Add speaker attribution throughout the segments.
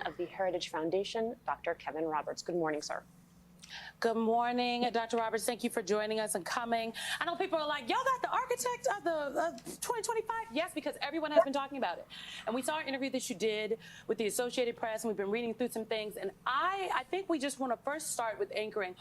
Speaker 1: of the Heritage Foundation, Dr. Kevin Roberts. Good morning, sir.
Speaker 2: Good morning, Dr. Roberts. Thank you for joining us and coming. I know people are like, y'all got the architect of the 2025? Yes, because everyone has been talking about it. And we saw an interview that you did with the Associated Press, and we've been reading through some things. And I think we just want to first start with anchoring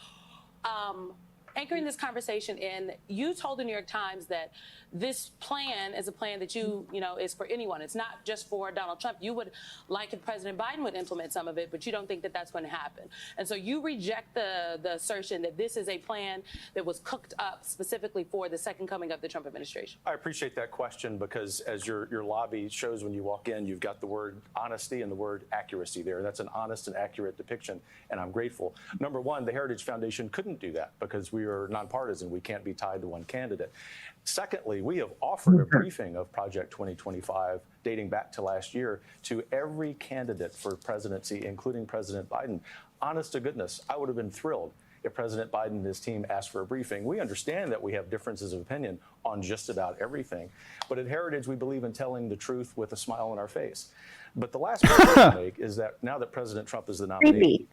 Speaker 2: this conversation in. You told the New York Times that this plan is a plan that you know, is for anyone. It's not just for Donald Trump. You would like if President Biden would implement some of it, but you don't think that that's going to happen. And so you reject the assertion that this is a plan that was cooked up specifically for the second coming of the Trump administration.
Speaker 3: I appreciate that question because as your lobby shows when you walk in, you've got the word honesty and the word accuracy there. That's an honest and accurate depiction, and I'm grateful. Number one, the Heritage Foundation couldn't do that because we are nonpartisan. We can't be tied to one candidate. Secondly, we have offered a briefing of Project 2025 dating back to last year to every candidate for presidency, including President Biden. Honest to goodness, I would have been thrilled if President Biden and his team asked for a briefing. We understand that we have differences of opinion on just about everything, but at Heritage, we believe in telling the truth with a smile on our face. But the last point I want to make is that now that President Trump is the nominee,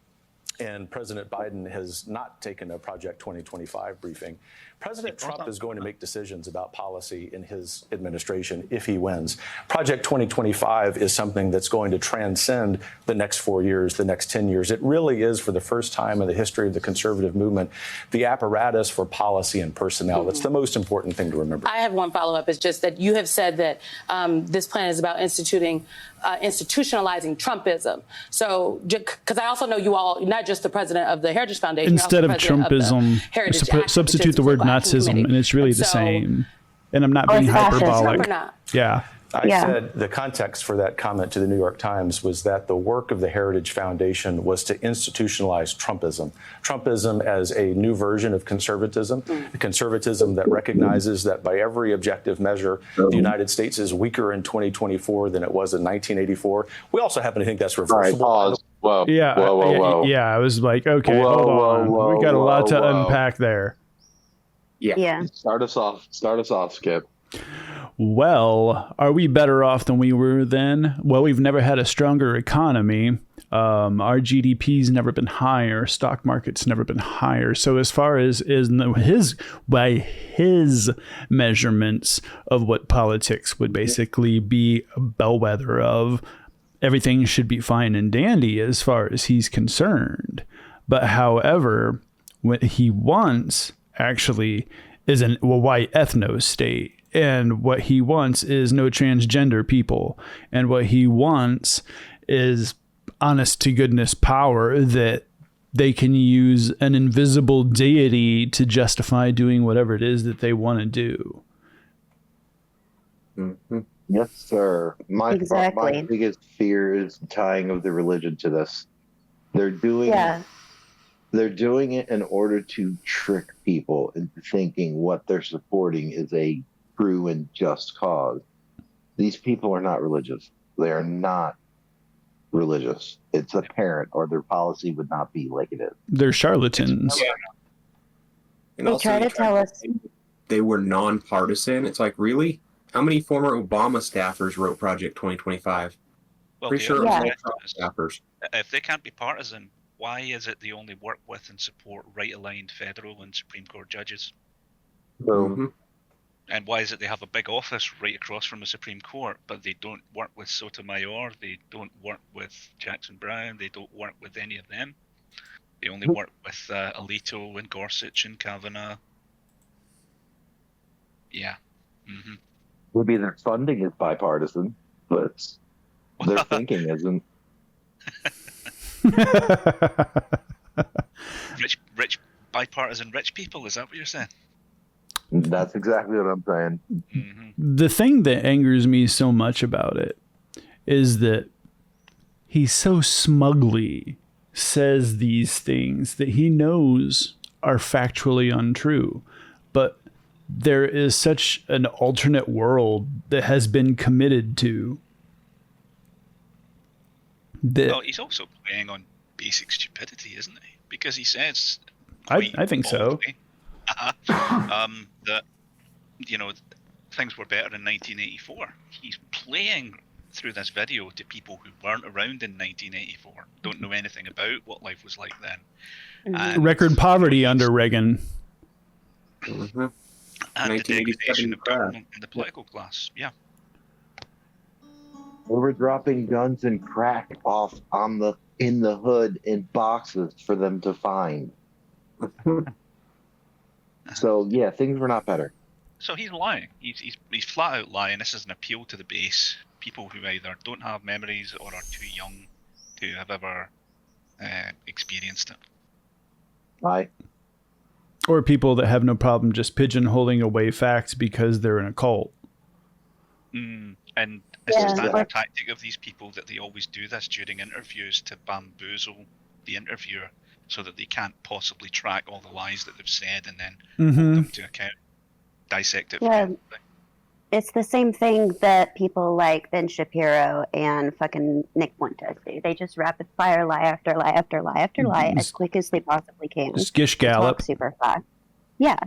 Speaker 3: and President Biden has not taken a Project 2025 briefing, President Trump is going to make decisions about policy in his administration if he wins. Project 2025 is something that's going to transcend the next 4 years, the next 10 years. It really is, for the first time in the history of the conservative movement, the apparatus for policy and personnel. That's the most important thing to remember.
Speaker 2: I have one follow-up. It's just that you have said that this plan is about institutionalizing Trumpism. So, because I also know you all, not just the president of the Heritage Foundation,
Speaker 4: instead of Trumpism, substitute the word Nazism, and it's really the same. And I'm not being hyperbolic. Yeah.
Speaker 3: I said the context for that comment to the New York Times was that the work of the Heritage Foundation was to institutionalize Trumpism. Trumpism as a new version of conservatism, conservatism that recognizes that by every objective measure, the United States is weaker in 2024 than it was in 1984. We also happen to think that's reversible.
Speaker 5: All right, pause. Whoa.
Speaker 4: Yeah.
Speaker 5: Whoa.
Speaker 4: Yeah. I was like, okay, hold on. We got a lot to unpack there.
Speaker 5: Yeah. Start us off, Skip.
Speaker 4: Well, are we better off than we were then? Well, we've never had a stronger economy. Our GDP's never been higher. Stock market's never been higher. So as far as by his measurements of what politics would basically be a bellwether of, everything should be fine and dandy as far as he's concerned. But however, what he wants actually is a white ethno state. And what he wants is no transgender people. And what he wants is honest to goodness power that they can use an invisible deity to justify doing whatever it is that they want to do.
Speaker 5: Mm-hmm. Yes, sir. My biggest fear is the tying of the religion to this. They're doing it in order to trick people into thinking what they're supporting is a true and just cause. These people are not religious. They are not religious. It's apparent, or their policy would not be like it is.
Speaker 4: They're charlatans.
Speaker 6: Yeah. And
Speaker 7: they
Speaker 6: also,
Speaker 7: try to tell us
Speaker 6: they were nonpartisan. It's like, really? How many former Obama staffers wrote Project 2025?
Speaker 8: Well,
Speaker 6: Pretty sure it was all Trump staffers.
Speaker 8: If they can't be partisan, why is it they only work with and support right-aligned federal and Supreme Court judges?
Speaker 5: Mm-hmm.
Speaker 8: And why is it they have a big office right across from the Supreme Court, but they don't work with Sotomayor, they don't work with Jackson Brown, they don't work with any of them? They only work with Alito and Gorsuch and Kavanaugh. Yeah. Mm-hmm.
Speaker 5: Maybe their funding is bipartisan, but their thinking isn't.
Speaker 8: Rich bipartisan rich people, is that what you're saying?
Speaker 5: That's exactly what I'm saying.
Speaker 8: Mm-hmm.
Speaker 4: The thing that angers me so much about it is that he so smugly says these things that he knows are factually untrue. But there is such an alternate world that has been committed to.
Speaker 8: Well, he's also playing on basic stupidity, isn't he? Because he says...
Speaker 4: I think so.
Speaker 8: That, things were better in 1984. He's playing through this video to people who weren't around in 1984, don't know anything about what life was like then. And,
Speaker 4: Record poverty under Reagan.
Speaker 6: Mm-hmm.
Speaker 8: And the
Speaker 6: 1987
Speaker 8: degradation of
Speaker 6: crash.
Speaker 8: government and the political class. Yeah.
Speaker 5: We were dropping guns and crack off in the hood in boxes for them to find. So yeah, things were not better.
Speaker 8: So he's lying. He's flat out lying. This is an appeal to the base. People who either don't have memories or are too young to have ever experienced it.
Speaker 5: Right.
Speaker 4: Or people that have no problem just pigeonholing away facts because they're in a cult.
Speaker 8: And it's a standard tactic of these people that they always do this during interviews to bamboozle the interviewer so that they can't possibly track all the lies that they've said and then hold them to account, dissect it.
Speaker 7: Yeah, it's the same thing that people like Ben Shapiro and fucking Nick Fuentes do. They just rapid fire lie after lie after lie after lie as quick as they possibly can.
Speaker 4: Skish gallop.
Speaker 7: Talk super fast. Yeah.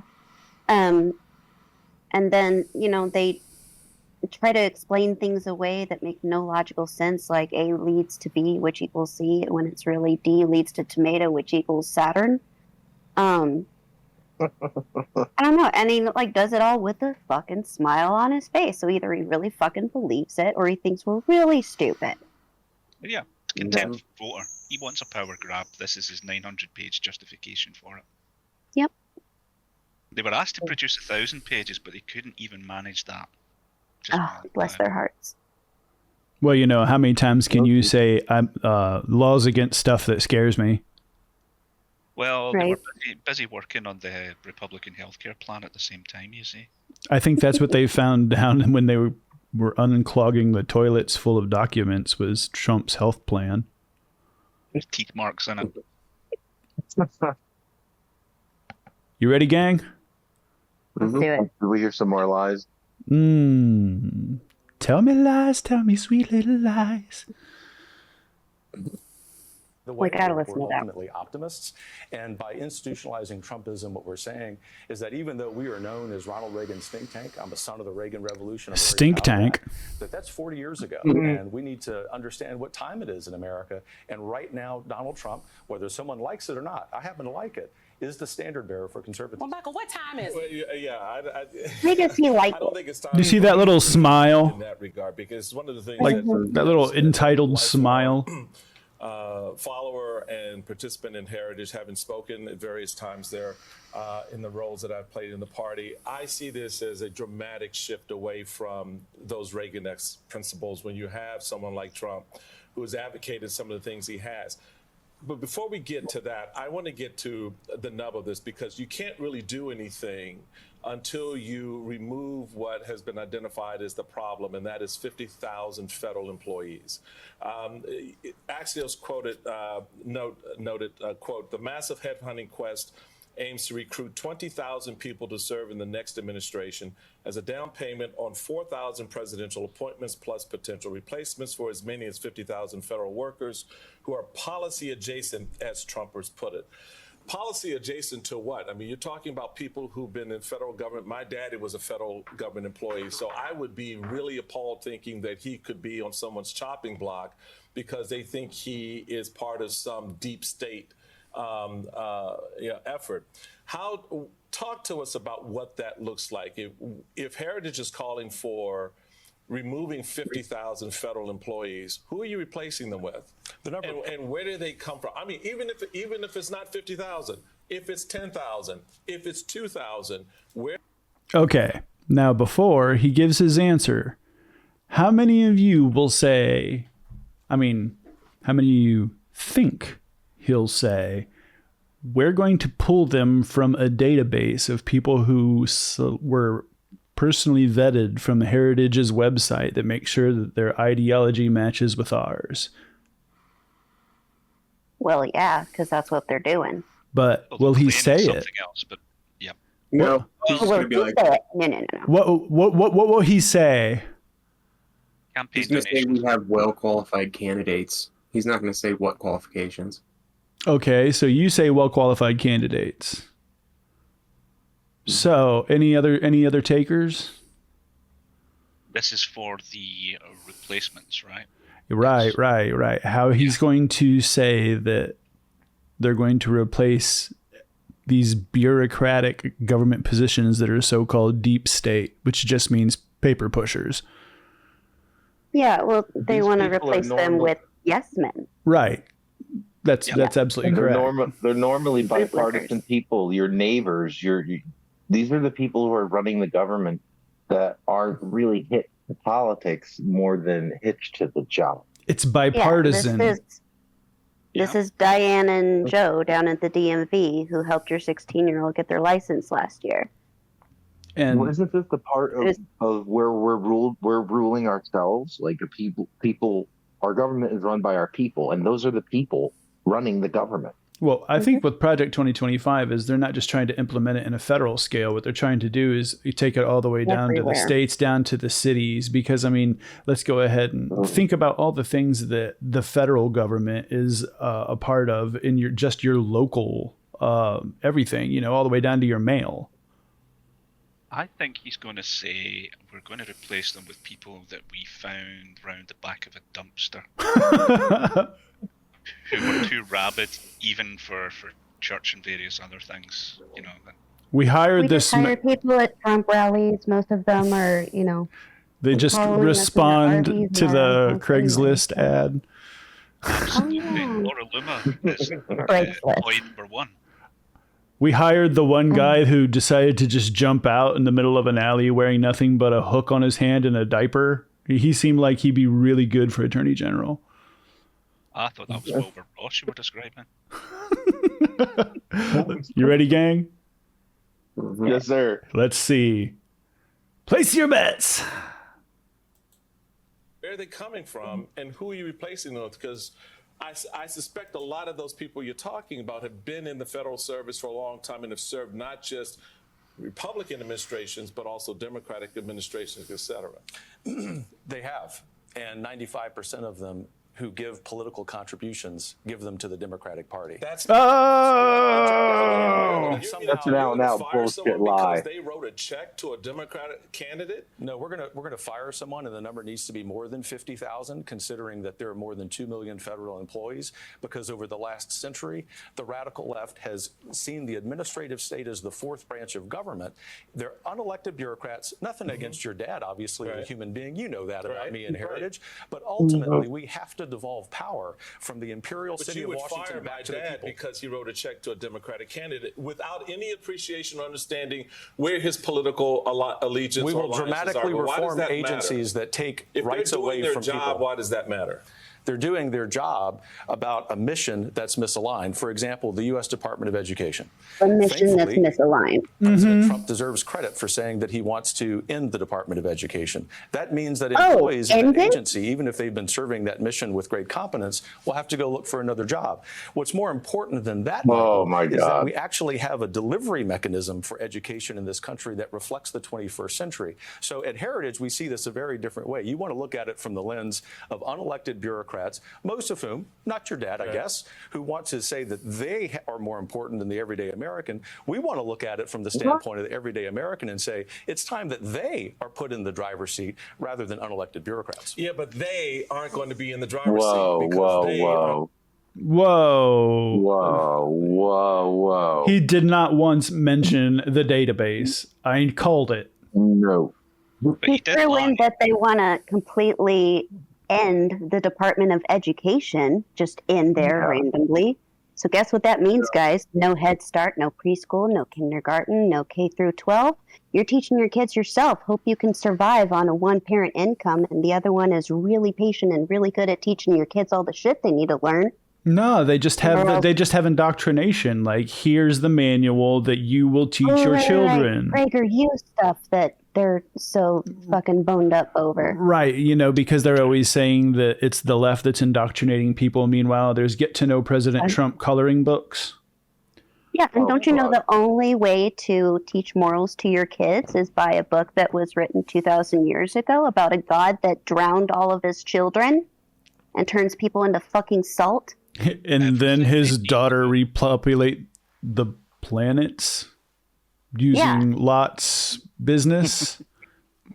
Speaker 7: And then, they try to explain things away that make no logical sense, like A leads to B, which equals C, when it's really D leads to tomato, which equals Saturn. I don't know. And he does it all with a fucking smile on his face. So either he really fucking believes it or he thinks we're really stupid.
Speaker 8: Yeah, contempt voter. He wants a power grab. This is his 900-page justification for it.
Speaker 7: Yep.
Speaker 8: They were asked to produce 1,000 pages, but they couldn't even manage that.
Speaker 7: Bless their hearts.
Speaker 4: Well, how many times can you say laws against stuff that scares me?
Speaker 8: Well, they were busy working on the Republican healthcare plan at the same time, you see.
Speaker 4: I think that's what they found down when they were unclogging the toilets full of documents was Trump's health plan.
Speaker 8: There's teeth marks in it.
Speaker 4: You ready, gang?
Speaker 7: Let's do it.
Speaker 5: Did we hear some more lies?
Speaker 4: Tell me lies, tell me sweet little lies.
Speaker 3: The way
Speaker 7: gotta
Speaker 3: we're
Speaker 7: listen to that.
Speaker 3: ultimately optimists. And by institutionalizing Trumpism, what we're saying is that even though we are known as Ronald Reagan's think tank, I'm a son of the Reagan Revolution. I'm very
Speaker 4: Stink
Speaker 3: proud of
Speaker 4: tank.
Speaker 3: that's 40 years ago. And we need to understand what time it is in America. And right now, Donald Trump, whether someone likes it or not, I happen to like it, is the standard bearer for conservatism.
Speaker 2: Well, Michael, what time is it?
Speaker 7: Make us feel like
Speaker 9: I don't think it's time.
Speaker 4: Do you see that little smile?
Speaker 9: In that regard, because one of the things
Speaker 4: That little entitled smile.
Speaker 9: Follower and participant in Heritage, having spoken at various times there in the roles that I've played in the party, I see this as a dramatic shift away from those Reagan-esque principles when you have someone like Trump who has advocated some of the things he has. But before we get to that, I want to get to the nub of this, because you can't really do anything until you remove what has been identified as the problem, and that is 50,000 federal employees. Axios noted, quote, the massive headhunting quest aims to recruit 20,000 people to serve in the next administration as a down payment on 4,000 presidential appointments plus potential replacements for as many as 50,000 federal workers who are policy adjacent, as Trumpers put it. Policy adjacent to what? I mean, you're talking about people who've been in federal government. My daddy was a federal government employee, so I would be really appalled thinking that he could be on someone's chopping block because they think he is part of some deep state effort. Talk to us about what that looks like. If Heritage is calling for removing 50,000 federal employees, who are you replacing them with? And where do they come from? I mean, even if it's not 50,000, if it's 10,000, if it's 2,000, where?
Speaker 4: Okay. Now, before he gives his answer, how many of you will say, how many of you think he'll say, we're going to pull them from a database of people who were personally vetted from Heritage's website that make sure that their ideology matches with ours?
Speaker 7: Well, yeah, because that's what they're doing.
Speaker 4: But will he say it?
Speaker 8: Something else, but yeah.
Speaker 6: No, he's just going to be like,
Speaker 7: No.
Speaker 4: What will he say?
Speaker 8: Campaign
Speaker 6: he's going to say we have well-qualified candidates. He's not going to say what qualifications.
Speaker 4: Okay, so you say well-qualified candidates. So, any other takers?
Speaker 8: This is for the replacements, right?
Speaker 4: Right. How he's going to say that they're going to replace these bureaucratic government positions that are so-called deep state, which just means paper pushers.
Speaker 7: Yeah, well, they
Speaker 5: These
Speaker 7: want to
Speaker 5: people are
Speaker 7: replace them
Speaker 5: normal-
Speaker 7: with yes men.
Speaker 4: Right. That's absolutely
Speaker 5: They're
Speaker 4: correct.
Speaker 5: They're normally
Speaker 7: Bootlickers.
Speaker 5: bipartisan people, your neighbors. These are the people who are running the government that aren't really hit to politics more than hitched to the job.
Speaker 4: It's bipartisan.
Speaker 7: This is Diane and Joe down at the DMV who helped your 16-year-old get their license last year.
Speaker 4: And
Speaker 5: Well, isn't this the part of where we're ruling ourselves? Like the people, our government is run by our people, and those are the people running the government.
Speaker 4: well, I think with Project 2025 is they're not just trying to implement it in a federal scale. What they're trying to do is you take it all the way down to the
Speaker 7: Everywhere.
Speaker 4: states, down to the cities. Because I mean, let's go ahead and think about all the things that the federal government is a part of in your local everything. You know, all the way down to your mail.
Speaker 8: I think he's going to say we're going to replace them with people that we found round the back of a dumpster who were too rabid, even for church and various other things. You know,
Speaker 4: We hired
Speaker 7: We
Speaker 4: this.
Speaker 7: just hire people at Trump rallies. Most of them are,
Speaker 4: They just
Speaker 7: following us in
Speaker 4: respond
Speaker 7: their RVs
Speaker 4: to
Speaker 7: and
Speaker 4: the
Speaker 7: our homes
Speaker 4: Craigslist ad.
Speaker 8: absolutely.
Speaker 7: yeah.
Speaker 8: Laura Luma is
Speaker 7: Craigslist.
Speaker 8: employee number one.
Speaker 4: We hired the one guy who decided to just jump out in the middle of an alley wearing nothing but a hook on his hand and a diaper. He seemed like he'd be really good for Attorney General.
Speaker 8: I thought that was Wilbur Ross you were describing.
Speaker 4: You ready, gang?
Speaker 5: Yes, sir.
Speaker 4: Let's see. Place your bets.
Speaker 9: Where are they coming from, and who are you replacing them with? Because I suspect a lot of those people you're talking about have been in the federal service for a long time and have served not just Republican administrations, but also Democratic administrations, et cetera.
Speaker 3: They have. And 95% of them who give political contributions give them to the Democratic Party.
Speaker 9: That's
Speaker 4: Oh!
Speaker 5: That's an out-and-out bullshit lie.
Speaker 9: Because they wrote a check to a Democratic candidate.
Speaker 3: No, we're gonna fire someone, and the number needs to be more than 50,000, considering that there are more than 2 million federal employees. Because over the last century, the radical left has seen the administrative state as the fourth branch of government. They're unelected bureaucrats. Nothing against your dad, obviously, a human being. You know that about me and Heritage. But ultimately, we have to devolve power from the imperial
Speaker 9: But
Speaker 3: city
Speaker 9: you
Speaker 3: of
Speaker 9: would
Speaker 3: Washington
Speaker 9: fire
Speaker 3: back
Speaker 9: my
Speaker 3: to the
Speaker 9: dad
Speaker 3: people.
Speaker 9: because he wrote a check to a Democratic candidate without any appreciation or understanding where his political allegiance
Speaker 3: We
Speaker 9: or
Speaker 3: will
Speaker 9: alliances
Speaker 3: dramatically
Speaker 9: are. But why does
Speaker 3: reform
Speaker 9: that
Speaker 3: agencies
Speaker 9: matter?
Speaker 3: that take
Speaker 9: If
Speaker 3: rights
Speaker 9: they're doing
Speaker 3: away
Speaker 9: their
Speaker 3: from
Speaker 9: job,
Speaker 3: people.
Speaker 9: why does that matter?
Speaker 3: They're doing their job about a mission that's misaligned. For example, the U.S. Department of Education.
Speaker 7: A mission that's
Speaker 3: Thankfully,
Speaker 7: misaligned.
Speaker 3: President Trump deserves credit for saying that he wants to end the Department of Education. That means that employees in
Speaker 7: end
Speaker 3: an
Speaker 7: it?
Speaker 3: agency, even if they've been serving that mission with great competence, will have to go look for another job. What's more important than that
Speaker 5: Oh, my
Speaker 3: is that
Speaker 5: God.
Speaker 3: we actually have a delivery mechanism for education in this country that reflects the 21st century. So at Heritage, we see this a very different way. You want to look at it from the lens of unelected bureaucrats, most of whom, not your dad, I guess, who want to say that they are more important than the everyday American. We want to look at it from the standpoint of the everyday American and say it's time that they are put in the driver's seat rather than unelected bureaucrats.
Speaker 9: Yeah, but they aren't going to be in the driver's
Speaker 5: Whoa,
Speaker 9: seat because
Speaker 5: whoa,
Speaker 9: they
Speaker 5: whoa,
Speaker 4: Whoa.
Speaker 5: whoa.
Speaker 4: He did not once mention the database. I called it.
Speaker 5: No.
Speaker 8: But
Speaker 7: He
Speaker 8: he did
Speaker 7: threw in
Speaker 8: lie.
Speaker 7: that they want to completely end the Department of Education, just in there randomly. So guess what that means, guys? No Head Start, no preschool, no kindergarten, no K through 12. You're teaching your kids yourself. Hope you can survive on a one-parent income, and the other one is really patient and really good at teaching your kids all the shit they need to learn.
Speaker 4: No, they just have indoctrination. Like, here's the manual that you will teach your children.
Speaker 7: PragerU stuff that they're so fucking boned up over.
Speaker 4: Right, because they're always saying that it's the left that's indoctrinating people. Meanwhile, there's get to know President Trump coloring books.
Speaker 7: Yeah, and don't you know the only way to teach morals to your kids is by a book that was written 2,000 years ago about a god that drowned all of his children and turns people into fucking salt?
Speaker 4: And then his daughter repopulate the planets using Lot's business.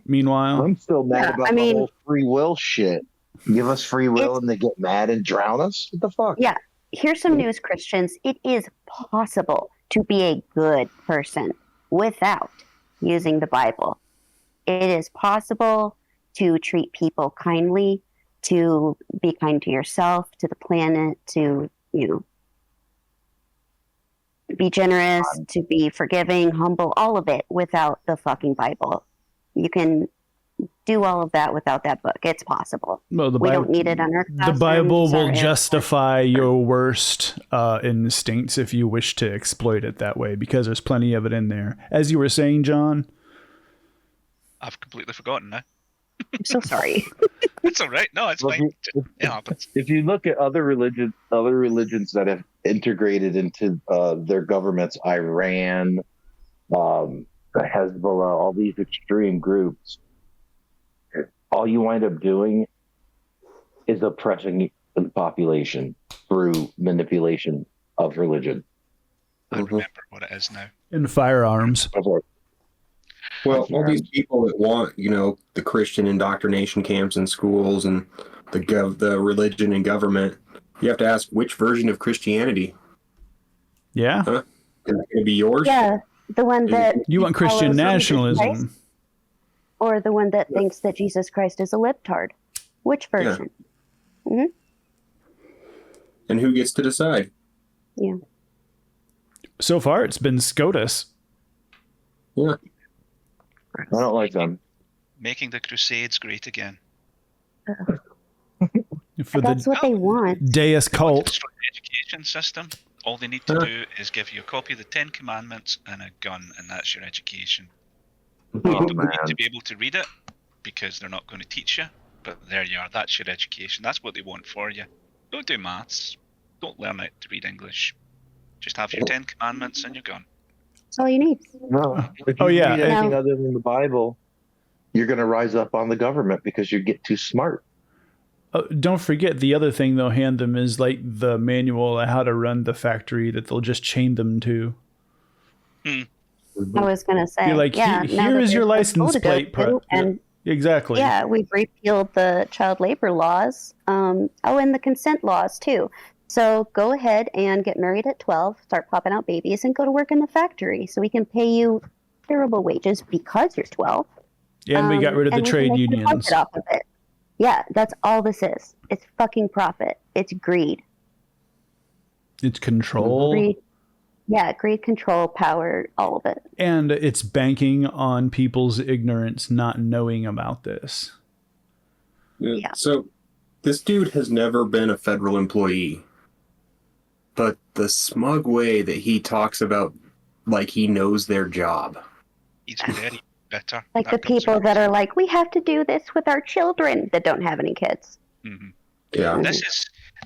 Speaker 4: Meanwhile,
Speaker 5: I'm still mad
Speaker 7: Yeah,
Speaker 5: about
Speaker 7: I mean-
Speaker 5: the whole free will shit. Give us free will and they get mad and drown us? What the fuck?
Speaker 7: Yeah. Here's some news, Christians. It is possible to be a good person without using the Bible. It is possible to treat people kindly, to be kind to yourself, to the planet, to, be generous, to be forgiving, humble, all of it without the fucking Bible. You can do all of that without that book. It's possible.
Speaker 4: well,
Speaker 7: We don't need it on our
Speaker 4: the
Speaker 7: classrooms
Speaker 4: Bible
Speaker 7: or
Speaker 4: will
Speaker 7: in-
Speaker 4: justify your worst instincts if you wish to exploit it that way, because there's plenty of it in there. As you were saying, John.
Speaker 8: I've completely forgotten now.
Speaker 7: I'm so sorry.
Speaker 8: It's all right. No, it's
Speaker 5: Well,
Speaker 8: fine. It happens.
Speaker 5: If you look at other religions that have integrated into their governments, Iran, the Hezbollah, all these extreme groups, all you wind up doing is oppressing the population through manipulation of religion.
Speaker 8: I remember what it is now.
Speaker 4: And firearms.
Speaker 6: Well, all these people that want, the Christian indoctrination camps in schools and the religion and government, you have to ask which version of Christianity.
Speaker 4: Yeah.
Speaker 6: Huh? Is it going to be yours?
Speaker 7: Yeah, the one that
Speaker 4: You want Christian
Speaker 7: follows Jesus
Speaker 4: nationalism.
Speaker 7: Christ, or the one that thinks that Jesus Christ is a libtard. Which version?
Speaker 6: And who gets to decide?
Speaker 7: Yeah.
Speaker 4: So far, it's been SCOTUS.
Speaker 6: Yeah.
Speaker 5: I don't like them.
Speaker 8: Making the Crusades great again.
Speaker 4: For
Speaker 7: That's
Speaker 4: the
Speaker 7: what they want.
Speaker 4: Deus
Speaker 8: To
Speaker 4: cult.
Speaker 8: destroy the education system. All they need to do is give you a copy of the Ten Commandments and a gun, and that's your education.
Speaker 5: Oh,
Speaker 8: You don't
Speaker 5: man.
Speaker 8: need to be able to read it because they're not going to teach you. But there you are. That's your education. That's what they want for you. Don't do maths. Don't learn how to read English. Just have your 10 Commandments and you're gone.
Speaker 7: That's all you need.
Speaker 5: No. If you
Speaker 4: Oh, yeah.
Speaker 5: read anything
Speaker 7: No.
Speaker 5: other than the Bible, you're going to rise up on the government because you get too smart.
Speaker 4: Don't forget the other thing they'll hand them is like the manual on how to run the factory that they'll just chain them to.
Speaker 7: I was going to say.
Speaker 4: You're like,
Speaker 7: yeah,
Speaker 4: here
Speaker 7: now that
Speaker 4: is your
Speaker 7: there's no
Speaker 4: license
Speaker 7: school to go
Speaker 4: plate.
Speaker 7: to, and
Speaker 4: Exactly.
Speaker 7: yeah, we've repealed the child labor laws. And the consent laws too. So go ahead and get married at 12, start popping out babies, and go to work in the factory so we can pay you terrible wages because you're 12.
Speaker 4: And we got rid of the
Speaker 7: and we can
Speaker 4: trade
Speaker 7: make a
Speaker 4: unions.
Speaker 7: profit off of it. Yeah, that's all this is. It's fucking profit. It's greed.
Speaker 4: It's control.
Speaker 7: Greed. Yeah, greed, control, power, all of it.
Speaker 4: And it's banking on people's ignorance, not knowing about this.
Speaker 7: Yeah.
Speaker 6: So this dude has never been a federal employee. But the smug way that he talks about like he knows their job.
Speaker 8: He's very bitter.
Speaker 7: Like the
Speaker 8: That comes
Speaker 7: people
Speaker 8: across.
Speaker 7: that are like, we have to do this with our children that don't have any kids.
Speaker 8: Mhm.
Speaker 6: Yeah.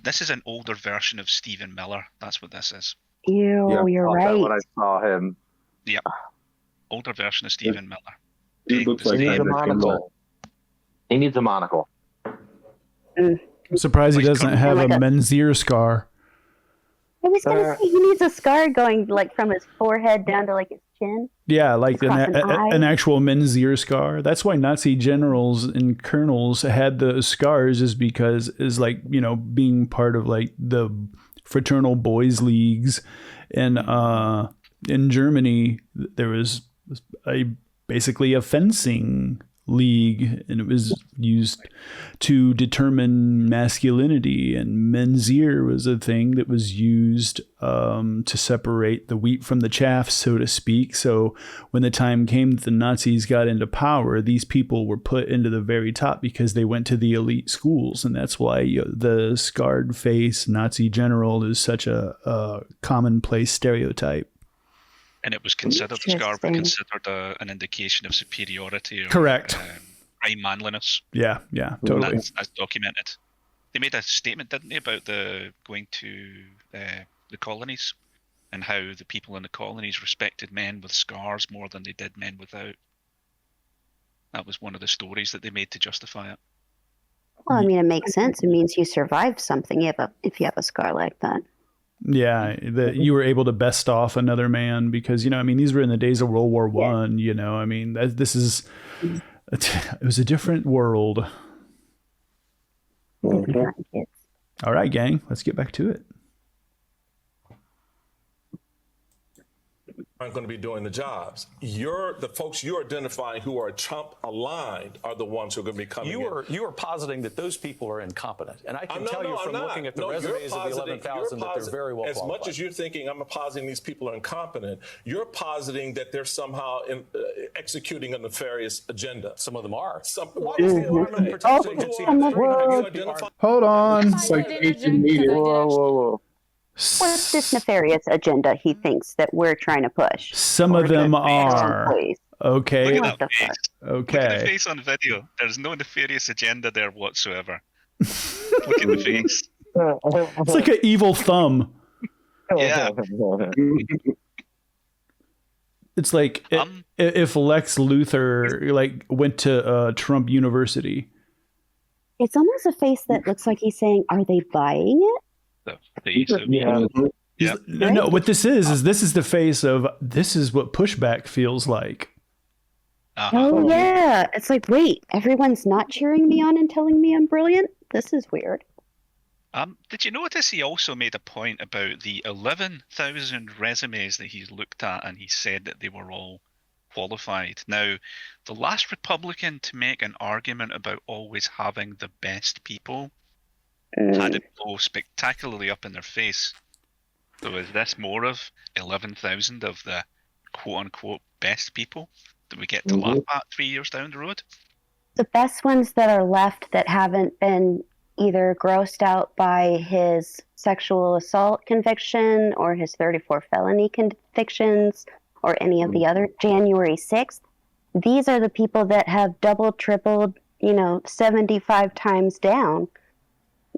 Speaker 8: This is an older version of Stephen Miller. That's what this is.
Speaker 7: Ew,
Speaker 6: Yeah,
Speaker 7: you're
Speaker 5: I thought that
Speaker 7: right.
Speaker 5: when I saw him.
Speaker 8: Older version of Stephen Miller.
Speaker 6: Dude looks
Speaker 5: He
Speaker 6: like
Speaker 5: needs a
Speaker 6: Heinrich Himmler.
Speaker 5: monocle. He needs a monocle.
Speaker 4: I'm surprised he doesn't have
Speaker 7: Like
Speaker 4: a
Speaker 7: a-
Speaker 4: Menzier scar.
Speaker 7: I was going to say, he needs a scar going like from his forehead down to like his chin.
Speaker 4: Yeah, like
Speaker 7: Across an eye.
Speaker 4: an actual Menzier scar. That's why Nazi generals and colonels had the scars, is because is like, being part of like the fraternal boys leagues. And in Germany, there was basically a fencing league, and it was used to determine masculinity, and Menzier was a thing that was used to separate the wheat from the chaff, so to speak. So when the time came that the Nazis got into power, these people were put into the very top because they went to the elite schools, and that's why the scarred face Nazi general is such a commonplace stereotype.
Speaker 8: And it was considered, the scar was
Speaker 7: Interesting.
Speaker 8: considered an indication of superiority or
Speaker 4: Correct.
Speaker 8: prime manliness.
Speaker 4: Yeah, totally.
Speaker 8: That's documented. They made a statement, didn't they, about going to the colonies and how the people in the colonies respected men with scars more than they did men without. That was one of the stories that they made to justify it.
Speaker 7: Well, I mean, it makes sense. It means you survived something if you have a scar like that.
Speaker 4: Yeah, that you were able to best off another man because, these were in the days of World War One. This is It was a different world. All right, gang, let's get back to it.
Speaker 9: Aren't going to be doing the jobs. The folks you're identifying who are Trump aligned are the ones who are going to be coming in.
Speaker 3: You are positing that those people are incompetent, and I can tell you from looking at the resumes of the 11,000 that they're very well qualified.
Speaker 9: As much as you're thinking I'm positing these people are incompetent, you're positing that they're somehow executing a nefarious agenda.
Speaker 3: Some of them are.
Speaker 9: Why is the environment protecting?
Speaker 4: Hold on.
Speaker 6: It's like whoa.
Speaker 7: What's this nefarious agenda he thinks that we're trying to push?
Speaker 4: Some of them are. Okay.
Speaker 8: Look at that face.
Speaker 4: Okay.
Speaker 8: Look at the face on video. There's no nefarious agenda there whatsoever. Look at the face.
Speaker 4: It's like an evil thumb.
Speaker 8: Yeah.
Speaker 4: It's like if Lex Luthor went to Trump University.
Speaker 7: It's almost a face that looks like he's saying, "Are they buying it?"
Speaker 4: No, what this is this is the face of this is what pushback feels like.
Speaker 7: Oh yeah, it's like, wait, everyone's not cheering me on and telling me I'm brilliant. This is weird.
Speaker 8: Did you notice he also made a point about the 11,000 resumes that he's looked at, and he said that they were all qualified? Now, the last Republican to make an argument about always having the best people had it blow spectacularly up in their face. So is this more of 11,000 of the quote-unquote best people that we get to laugh at 3 years down the road?
Speaker 7: The best ones that are left that haven't been either grossed out by his sexual assault conviction or his 34 felony convictions or any of the other January 6th, these are the people that have doubled, tripled, 75 times down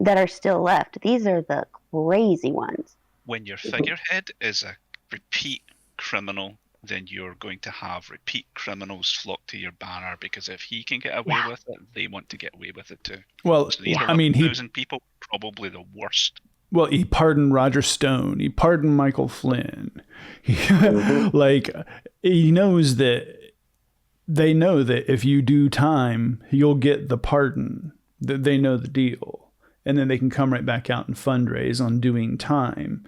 Speaker 7: that are still left. These are the crazy ones.
Speaker 8: When your figurehead is a repeat criminal, then you're going to have repeat criminals flock to your banner, because if he can get away with it, they want to get away with it too.
Speaker 4: Well,
Speaker 8: so these 1,000 people, probably the worst.
Speaker 4: Well, he pardoned Roger Stone. He pardoned Michael Flynn. He knows that they know that if you do time, you'll get the pardon. They know the deal. And then they can come right back out and fundraise on doing time.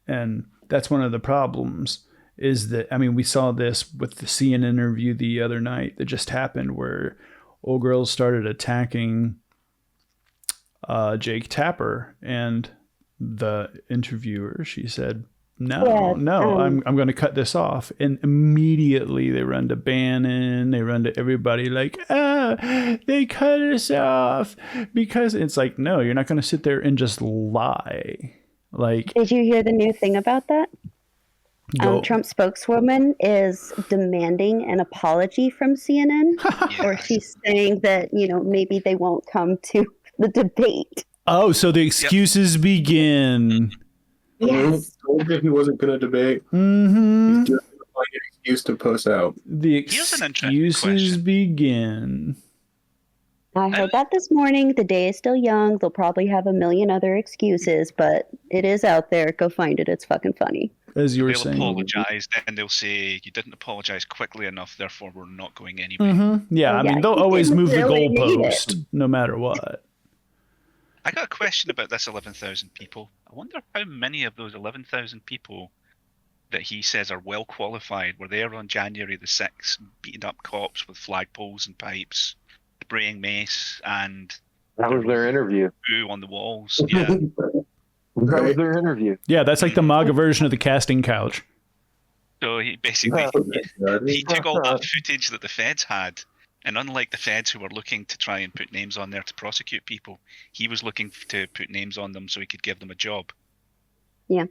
Speaker 4: And that's one of the problems is that, we saw this with the CNN interview the other night that just happened where old girls started attacking Jake Tapper, and the interviewer, she said, I'm going to cut this off. And immediately they run to Bannon, they run to everybody like, they cut us off because it's like, no, you're not going to sit there and just lie. Like,
Speaker 7: did you hear the new thing about that? Trump's spokeswoman is demanding an apology from CNN, or she's saying that, maybe they won't come to the debate.
Speaker 4: Oh, so the excuses begin.
Speaker 7: Yes.
Speaker 6: Told you he wasn't going to debate.
Speaker 4: Mm-hmm.
Speaker 6: He's just going to find an excuse to puss out.
Speaker 4: The excuses begin.
Speaker 7: I heard that this morning. The day is still young. They'll probably have a million other excuses, but it is out there. Go find it. It's fucking funny.
Speaker 4: As you were
Speaker 8: they'll
Speaker 4: saying.
Speaker 8: apologize, and they'll say, you didn't apologize quickly enough, therefore we're not going anywhere.
Speaker 4: Mm-hmm. Yeah, they'll always move the goalpost no matter what.
Speaker 8: I got a question about this 11,000 people. I wonder how many of those 11,000 people that he says are well qualified were there on January the 6th, beating up cops with flagpoles and pipes, spraying mace, and
Speaker 5: that was their interview.
Speaker 8: Boo on the walls. Yeah.
Speaker 5: That was their interview.
Speaker 4: Yeah, that's like the MAGA version of the casting couch.
Speaker 8: So he basically he took all that footage that the feds had, and unlike the feds who were looking to try and put names on there to prosecute people, he was looking to put names on them so he could give them a job.
Speaker 7: Yeah.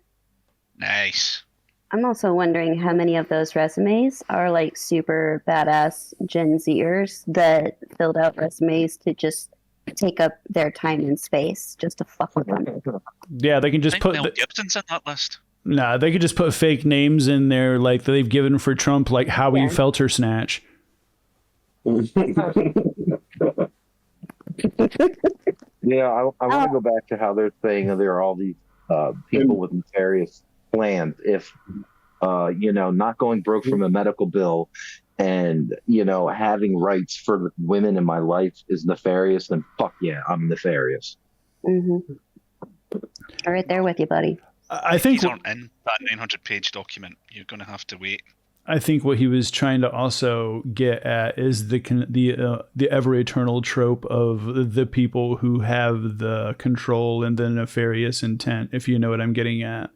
Speaker 8: Nice.
Speaker 7: I'm also wondering how many of those resumes are like super badass Gen Zers that filled out resumes to just take up their time and space just to fuck with them.
Speaker 4: Yeah, they can just put
Speaker 8: Mel Gibson's on that list.
Speaker 4: Nah, they could just put fake names in there like they've given for Trump, like Howie Feltersnatch.
Speaker 5: Yeah, I want to go back to how they're saying there are all these people with nefarious plans. If not going broke from a medical bill and having rights for women in my life is nefarious, then fuck yeah, I'm nefarious.
Speaker 7: Mm-hmm. Right there with you, buddy.
Speaker 4: I think
Speaker 8: these aren't in that 900-page document. You're going to have to wait.
Speaker 4: I think what he was trying to also get at is the ever eternal trope of the people who have the control and the nefarious intent, if you know what I'm getting at.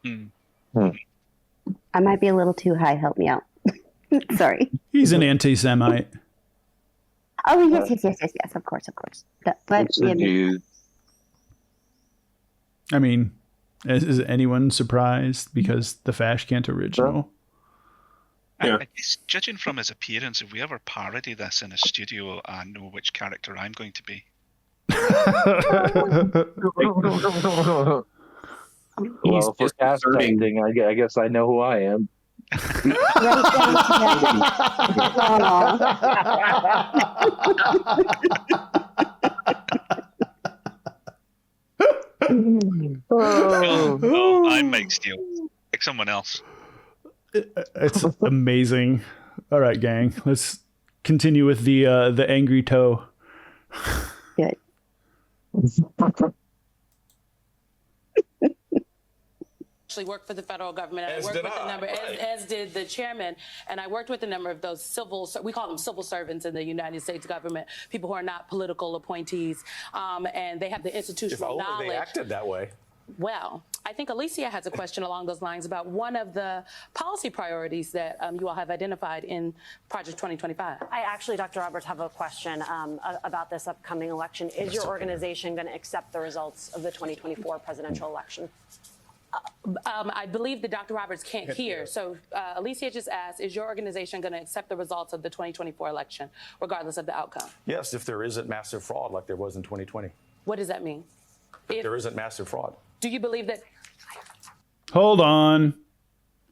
Speaker 7: I might be a little too high. Help me out. Sorry.
Speaker 4: He's an anti-Semite.
Speaker 7: Oh yes. Of course. But
Speaker 4: I mean, is anyone surprised because the Fash Kent original?
Speaker 6: Yeah.
Speaker 8: I guess, judging from his appearance, if we ever parody this in a studio, I know which character I'm going to be.
Speaker 5: Well, for cast casting, I guess I know who I am.
Speaker 8: I'm Mike Steele. Pick someone else.
Speaker 4: It's amazing. All right, gang. Let's continue with the angry toe.
Speaker 7: Good.
Speaker 2: Actually worked for the federal government. I worked with a number, as did the chairman, and I worked with a number of those we call them civil servants in the United States government, people who are not political appointees, and they have the institutional knowledge.
Speaker 3: If only they acted that way.
Speaker 2: Well, I think Alicia has a question along those lines about one of the policy priorities that you all have identified in Project 2025.
Speaker 1: I actually, Dr. Roberts, have a question about this upcoming election. Is your organization going to accept the results of the 2024 presidential election?
Speaker 2: I believe that Dr. Roberts can't hear. So Alicia just asked, is your organization going to accept the results of the 2024 election, regardless of the outcome?
Speaker 3: Yes, if there isn't massive fraud like there was in 2020.
Speaker 2: What does that mean?
Speaker 3: If there isn't massive fraud.
Speaker 2: Do you believe that?
Speaker 4: Hold on.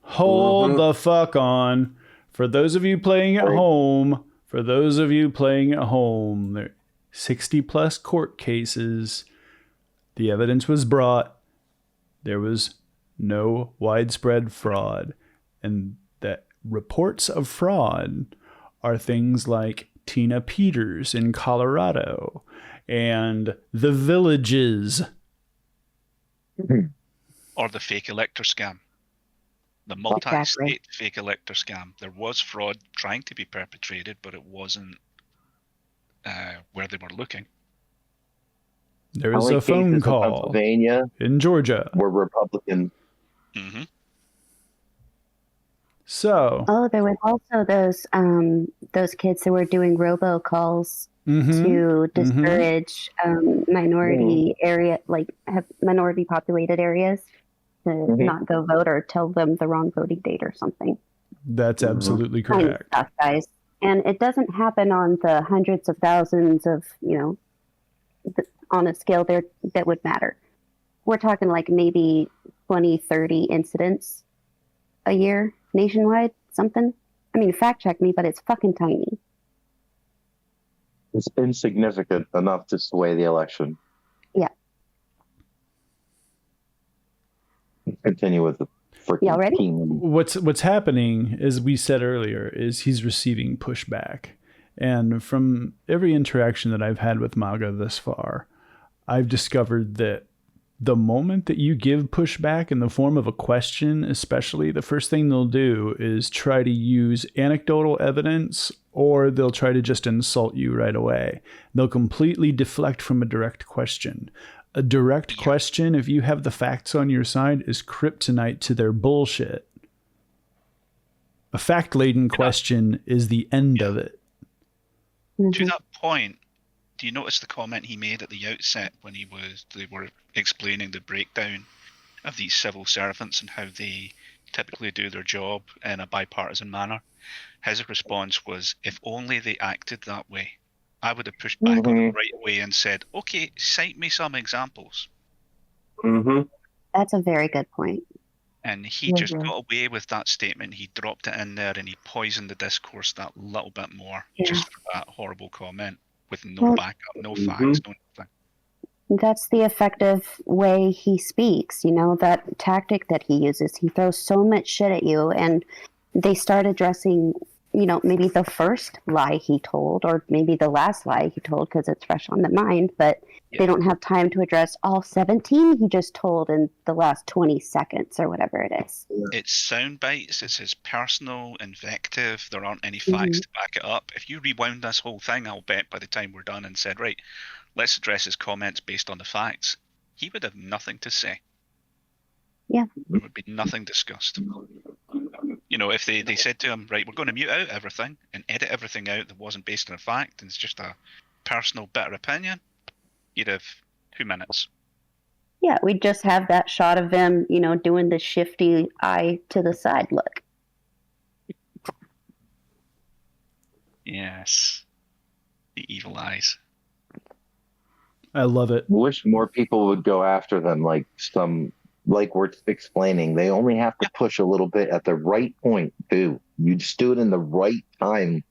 Speaker 4: Hold the fuck on. For those of you playing at home, there 60 plus court cases. The evidence was brought. There was no widespread fraud. And that reports of fraud are things like Tina Peters in Colorado and The Villages.
Speaker 8: Or the fake elector scam. The multi-state fake elector scam. There was fraud trying to be perpetrated, but it wasn't where they were looking.
Speaker 4: There was a phone call in
Speaker 5: Pennsylvania,
Speaker 4: in Georgia,
Speaker 5: were Republican.
Speaker 8: Mm-hmm.
Speaker 7: So, there was also those kids that were doing robocalls to discourage minority area, like have minority populated areas, to not go vote or tell them the wrong voting date or something.
Speaker 4: That's absolutely correct.
Speaker 7: Stuff, guys. And it doesn't happen on the hundreds of thousands of, on a scale there that would matter. We're talking like maybe 20, 30 incidents a year nationwide, something. I mean, fact check me, but it's fucking tiny.
Speaker 5: It's insignificant enough to sway the election.
Speaker 7: Yeah.
Speaker 5: Continue with the freaking
Speaker 7: ready?
Speaker 5: team.
Speaker 4: What's happening, as we said earlier, is he's receiving pushback. And from every interaction that I've had with MAGA thus far, I've discovered that the moment that you give pushback in the form of a question, especially, the first thing they'll do is try to use anecdotal evidence, or they'll try to just insult you right away. They'll completely deflect from a direct question. A direct question, if you have the facts on your side, is kryptonite to their bullshit. A fact-laden question is the end of it.
Speaker 8: To that point, do you notice the comment he made at the outset when they were explaining the breakdown of these civil servants and how they typically do their job in a bipartisan manner? His response was, if only they acted that way. I would have pushed back on it right away and said, okay, cite me some examples.
Speaker 7: That's a very good point.
Speaker 8: And he just got away with that statement. He dropped it in there and he poisoned the discourse that little bit more just for that horrible comment with no backup, no facts, no nothing.
Speaker 7: That's the effective way he speaks, that tactic that he uses. He throws so much shit at you, and they start addressing, maybe the first lie he told, or maybe the last lie he told because it's fresh on the mind, but they don't have time to address all 17 he just told in the last 20 seconds or whatever it is.
Speaker 8: It's sound bites, it's his personal invective, there aren't any facts to back it up. If you rewound this whole thing, I'll bet by the time we're done and said, right, let's address his comments based on the facts, he would have nothing to say.
Speaker 7: Yeah.
Speaker 8: There would be nothing discussed. If they said to him, right, we're going to mute out everything and edit everything out that wasn't based on a fact and it's just a personal bitter opinion, you'd have 2 minutes.
Speaker 7: Yeah, we just have that shot of him, doing the shifty eye to the side look.
Speaker 8: Yes. The evil eyes.
Speaker 4: I love it.
Speaker 5: Wish more people would go after them, like we're explaining. They only have to push a little bit at the right point, too. You just do it in the right time.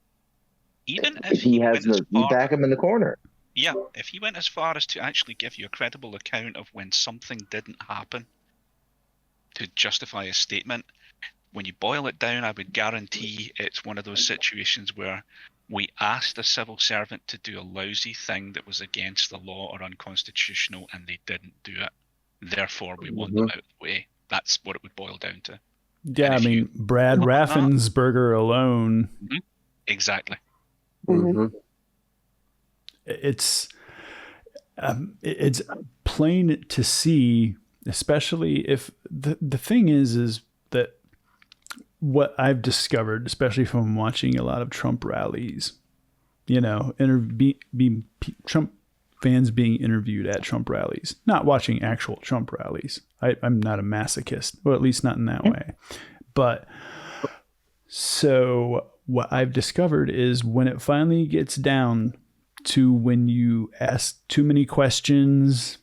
Speaker 8: Even if
Speaker 5: he has you back him in the corner.
Speaker 8: Yeah, if he went as far as to actually give you a credible account of when something didn't happen to justify a statement, when you boil it down, I would guarantee it's one of those situations where we asked a civil servant to do a lousy thing that was against the law or unconstitutional and they didn't do it. Therefore, we want them out of the way. That's what it would boil down to.
Speaker 4: Yeah, I mean, Brad Raffensperger alone.
Speaker 8: Exactly.
Speaker 4: It's plain to see, especially if the thing is that what I've discovered, especially from watching a lot of Trump rallies, Trump fans being interviewed at Trump rallies, not watching actual Trump rallies. I'm not a masochist, or at least not in that way. But so what I've discovered is when it finally gets down to when you ask too many questions,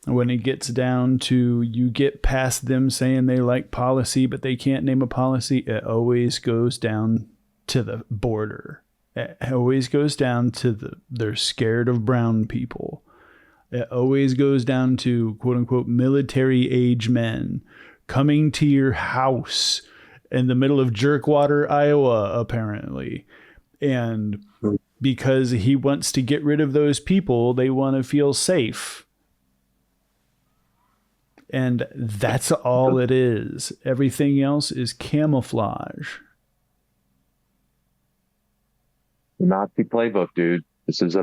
Speaker 4: when it gets down to you get past them saying they like policy, but they can't name a policy, it always goes down to the border. It always goes down to they're scared of brown people. It always goes down to quote unquote military age men coming to your house in the middle of Jerkwater, Iowa, apparently. And because he wants to get rid of those people, they want to feel safe. And that's all it is. Everything else is camouflage.
Speaker 5: Nazi playbook, dude. This is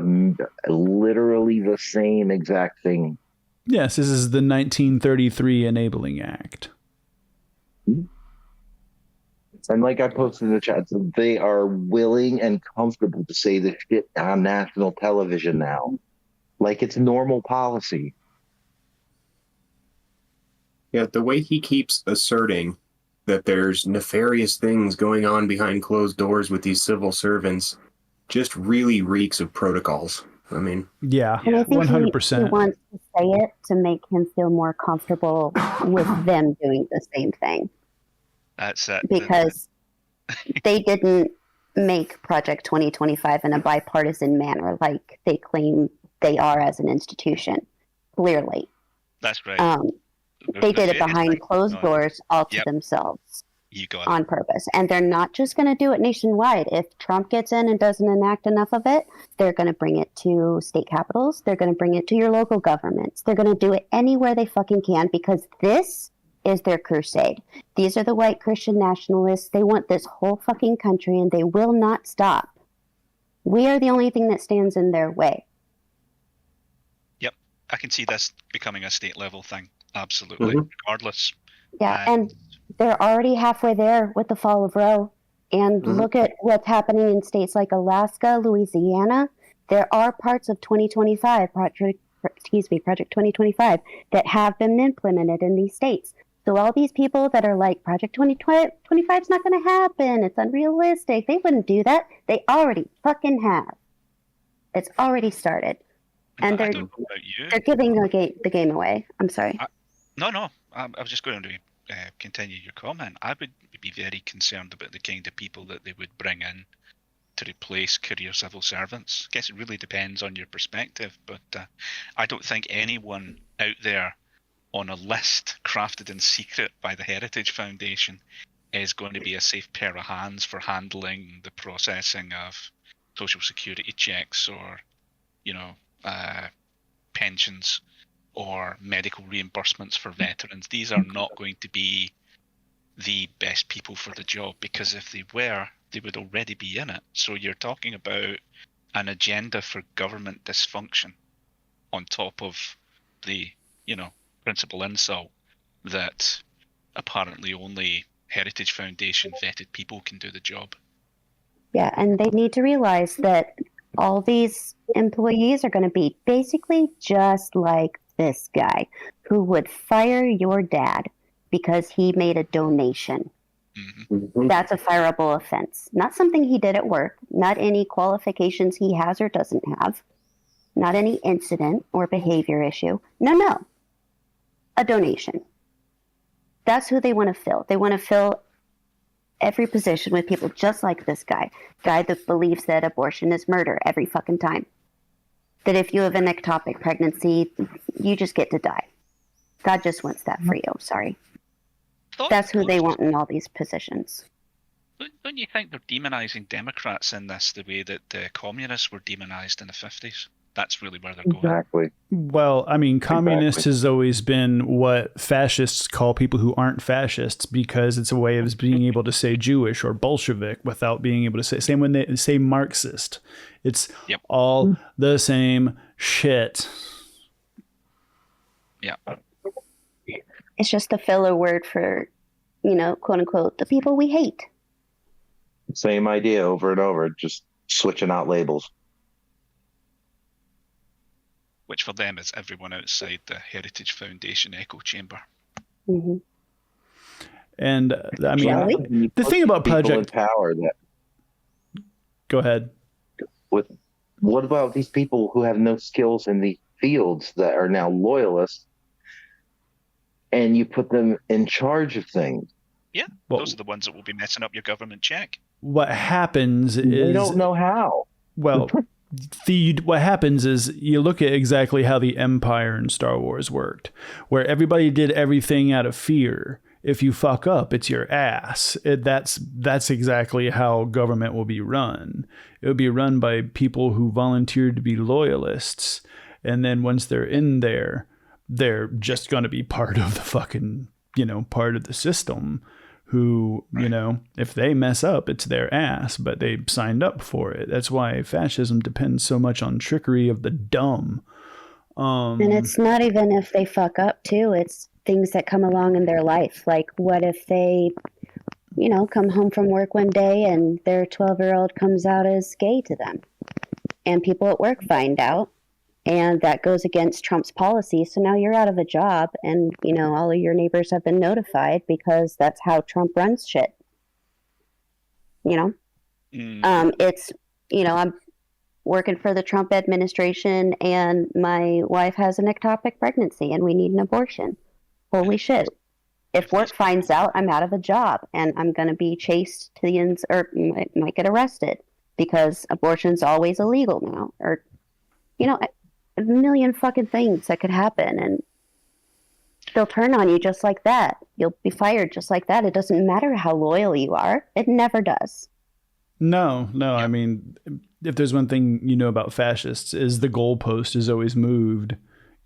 Speaker 5: literally the same exact thing.
Speaker 4: Yes, this is the 1933 Enabling Act.
Speaker 5: And like I posted in the chat, they are willing and comfortable to say this shit on national television now. Like it's normal policy.
Speaker 6: Yeah, the way he keeps asserting that there's nefarious things going on behind closed doors with these civil servants just really reeks of protocols. I mean,
Speaker 4: yeah,
Speaker 7: and I think
Speaker 4: 100%.
Speaker 7: He wants to say it to make him feel more comfortable with them doing the same thing.
Speaker 8: That's it.
Speaker 7: Because they didn't make Project 2025 in a bipartisan manner like they claim they are as an institution. Clearly.
Speaker 8: That's right.
Speaker 7: They did it behind closed doors all to themselves.
Speaker 8: You got
Speaker 7: on purpose. And they're not just going to do it nationwide. If Trump gets in and doesn't enact enough of it, they're going to bring it to state capitals. They're going to bring it to your local governments. They're going to do it anywhere they fucking can because this is their crusade. These are the white Christian nationalists. They want this whole fucking country and they will not stop. We are the only thing that stands in their way.
Speaker 8: Yep. I can see this becoming a state level thing. Absolutely. Regardless.
Speaker 7: Yeah. And they're already halfway there with the fall of Roe. And look at what's happening in states like Alaska, Louisiana. There are parts of Project 2025 that have been implemented in these states. So all these people that are like, Project 2025 is not going to happen, it's unrealistic, they wouldn't do that. They already fucking have. It's already started. And they're giving the game away. I'm sorry.
Speaker 8: No. I was just going to continue your comment. I would be very concerned about the kind of people that they would bring in to replace career civil servants. I guess it really depends on your perspective, but I don't think anyone out there on a list crafted in secret by the Heritage Foundation is going to be a safe pair of hands for handling the processing of social security checks or, pensions or medical reimbursements for veterans. These are not going to be the best people for the job, because if they were, they would already be in it. So you're talking about an agenda for government dysfunction on top of the, principal insult that apparently only Heritage Foundation vetted people can do the job.
Speaker 7: Yeah, and they need to realize that all these employees are going to be basically just like this guy who would fire your dad because he made a donation.
Speaker 8: Mm-hmm.
Speaker 7: That's a fireable offense. Not something he did at work, not any qualifications he has or doesn't have, not any incident or behavior issue. No. A donation. That's who they want to fill. They want to fill every position with people just like this guy that believes that abortion is murder every fucking time. That if you have an ectopic pregnancy, you just get to die. God just wants that for you. Sorry. That's who they want in all these positions.
Speaker 8: Don't you think they're demonizing Democrats in this the way that the communists were demonized in the 50s? That's really where they're going.
Speaker 5: Exactly.
Speaker 4: Well, I mean, communist has always been what fascists call people who aren't fascists, because it's a way of being able to say Jewish or Bolshevik without being able to say, same when they say Marxist. It's all the same shit.
Speaker 8: Yeah.
Speaker 7: It's just a filler word for, quote unquote, the people we hate.
Speaker 5: Same idea over and over, just switching out labels.
Speaker 8: Which for them is everyone outside the Heritage Foundation echo chamber.
Speaker 7: Mm-hmm.
Speaker 4: And I mean, the thing about Project
Speaker 5: Power that.
Speaker 4: Go ahead.
Speaker 5: What about these people who have no skills in the fields that are now loyalists, and you put them in charge of things?
Speaker 8: Yeah, those are the ones that will be messing up your government check.
Speaker 4: What happens is
Speaker 5: they don't know how.
Speaker 4: Well. What happens is you look at exactly how the Empire in Star Wars worked, where everybody did everything out of fear. If you fuck up, it's your ass. That's exactly how government will be run. It will be run by people who volunteered to be loyalists, and then once they're in there, they're just going to be part of the fucking, part of the system. Who, if they mess up, it's their ass, but they signed up for it. That's why fascism depends so much on trickery of the dumb.
Speaker 7: And it's not even if they fuck up, too. It's things that come along in their life. Like, what if they, come home from work one day and their 12-year-old comes out as gay to them? And people at work find out. And that goes against Trump's policy. So now you're out of a job, and, all of your neighbors have been notified because that's how Trump runs shit. It's, I'm working for the Trump administration, and my wife has an ectopic pregnancy, and we need an abortion. Holy shit. If work finds out, I'm out of a job, and I'm going to be chased to the ends, or might get arrested because abortion's always illegal now. Or, a million fucking things that could happen, and they'll turn on you just like that. You'll be fired just like that. It doesn't matter how loyal you are. It never does.
Speaker 4: No. I mean, if there's one thing you know about fascists is the goalpost is always moved,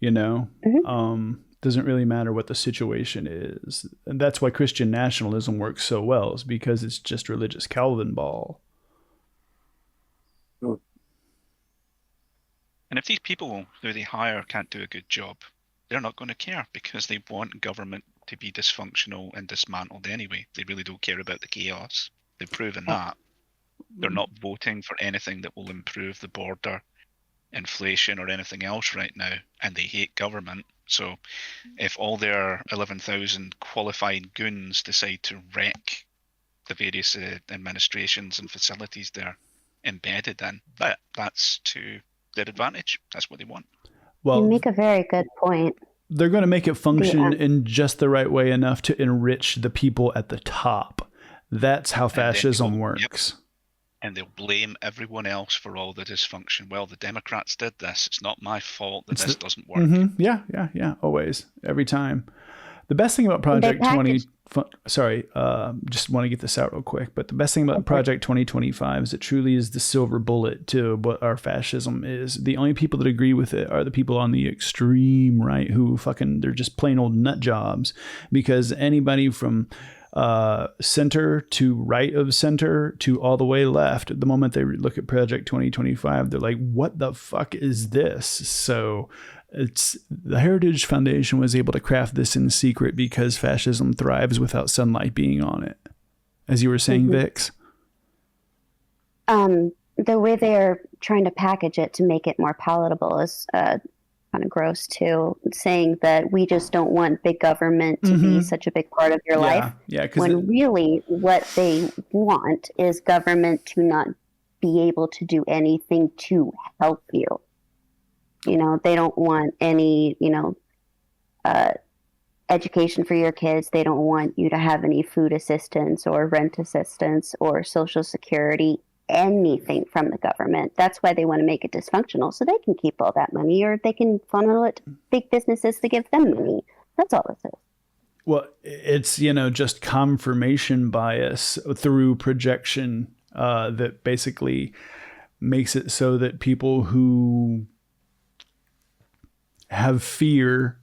Speaker 7: Mm-hmm.
Speaker 4: Doesn't really matter what the situation is. And that's why Christian nationalism works so well, is because it's just religious Calvin ball.
Speaker 8: And if these people who they hire can't do a good job, they're not going to care, because they want government to be dysfunctional and dismantled anyway. They really don't care about the chaos. They've proven that. They're not voting for anything that will improve the border, inflation, or anything else right now, and they hate government. So if all their 11,000 qualified goons decide to wreck the various administrations and facilities they're embedded in, that's to their advantage. That's what they want.
Speaker 4: Well,
Speaker 7: you make a very good point.
Speaker 4: They're going to make it function in just the right way enough to enrich the people at the top. That's how fascism works.
Speaker 8: And they'll blame everyone else for all the dysfunction. Well, the Democrats did this. It's not my fault that this doesn't work.
Speaker 4: Mm-hmm. Yeah. Always. Every time. The best thing about Project just want to get this out real quick. But the best thing about Project 2025 is it truly is the silver bullet to what our fascism is. The only people that agree with it are the people on the extreme right who they're just plain old nut jobs, because anybody from center to right of center to all the way left, the moment they look at Project 2025, they're like, what the fuck is this? So it's the Heritage Foundation was able to craft this in secret because fascism thrives without sunlight being on it, as you were saying, Vix.
Speaker 7: The way they're trying to package it to make it more palatable is kind of gross too, saying that we just don't want big government to be such a big part of your life.
Speaker 4: Yeah,
Speaker 7: when really what they want is government to not be able to do anything to help you. You know, they don't want any, education for your kids. They don't want you to have any food assistance or rent assistance or Social Security, anything from the government. That's why they want to make it dysfunctional, so they can keep all that money, or they can funnel it to big businesses to give them money. That's all this is.
Speaker 4: Well, it's, just confirmation bias through projection that basically makes it so that people who have fear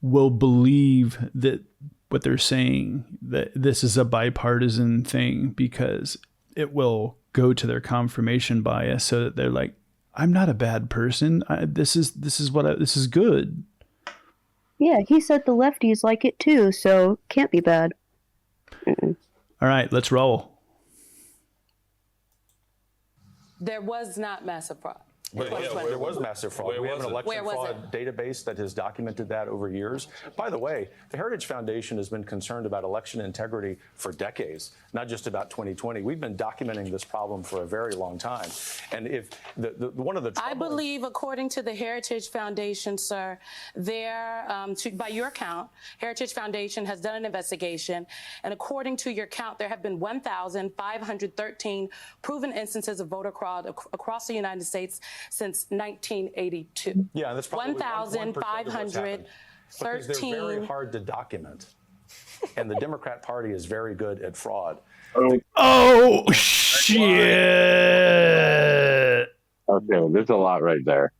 Speaker 4: will believe that what they're saying, that this is a bipartisan thing, because it will go to their confirmation bias, so that they're like, I'm not a bad person. This is good.
Speaker 7: Yeah, he said the lefties like it too, so can't be bad.
Speaker 4: All right, let's roll.
Speaker 2: There was not massive fraud.
Speaker 3: There was massive fraud. We have an election
Speaker 2: Where was
Speaker 3: fraud database that has documented that over years. By the way, the Heritage Foundation has been concerned about election integrity for decades, not just about 2020. We've been documenting this problem for a very long time. And if one of the
Speaker 2: I believe, according to the Heritage Foundation, sir, by your count, Heritage Foundation has done an investigation, and according to your count, there have been 1,513 proven instances of voter fraud across the United States since 1982.
Speaker 3: Yeah, that's probably
Speaker 2: 1,513.
Speaker 3: Because they're very hard to document. And the Democrat Party is very good at fraud.
Speaker 4: Oh shit.
Speaker 5: Okay, there's a lot right there.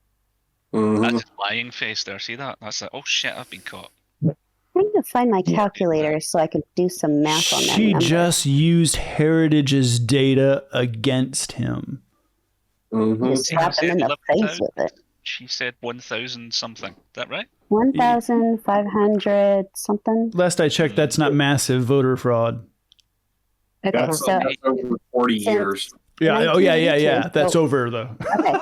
Speaker 8: That's his lying face there. See that? That's like, oh shit, I've been caught.
Speaker 7: I'm trying to find my calculator so I can do some math on that.
Speaker 4: She just used Heritage's data against him.
Speaker 7: Slap him in the face with it.
Speaker 8: She said 1,000 something. Is that right?
Speaker 7: 1,500 something.
Speaker 4: Last I checked, that's not massive voter fraud.
Speaker 7: Okay,
Speaker 6: That's over 40 years.
Speaker 4: Yeah. Oh, yeah. That's over though.
Speaker 7: Okay.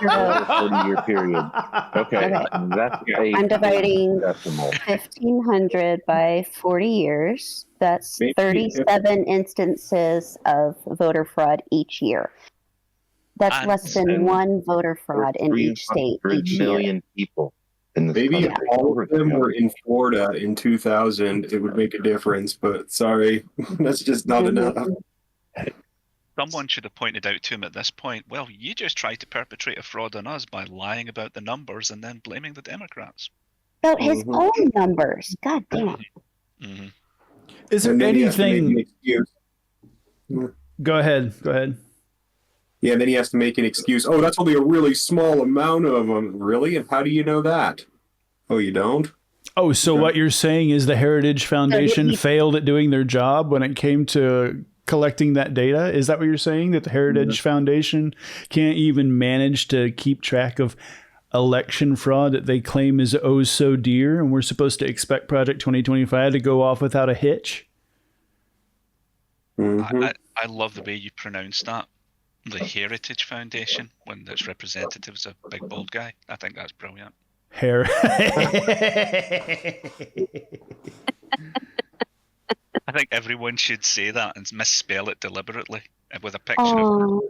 Speaker 5: 40-year period. Okay. That's
Speaker 7: I'm dividing
Speaker 5: decimal.
Speaker 7: 1,500 by 40 years. That's 37 instances of voter fraud each year. That's less than one voter fraud in each state each year.
Speaker 5: 3 million people in this
Speaker 6: Maybe if
Speaker 5: country.
Speaker 6: all of them were in Florida in 2000, it would make a difference. But sorry, that's just not enough.
Speaker 8: Someone should have pointed out to him at this point, well, you just tried to perpetrate a fraud on us by lying about the numbers and then blaming the Democrats.
Speaker 7: About his own numbers. God damn.
Speaker 8: Mm-hmm.
Speaker 4: Is there anything? Go ahead.
Speaker 6: Yeah, and then he has to make an excuse. Oh, that's only a really small amount of them. Really? And how do you know that? Oh, you don't?
Speaker 4: Oh, so what you're saying is the Heritage Foundation failed at doing their job when it came to collecting that data? Is that what you're saying? That the Heritage Foundation can't even manage to keep track of election fraud that they claim is oh so dear, and we're supposed to expect Project 2025 to go off without a hitch?
Speaker 8: I love the way you pronounce that. The Heritage Foundation, when its representative's a big bald guy. I think that's brilliant.
Speaker 4: Hair.
Speaker 8: I think everyone should say that and misspell it deliberately with a picture of him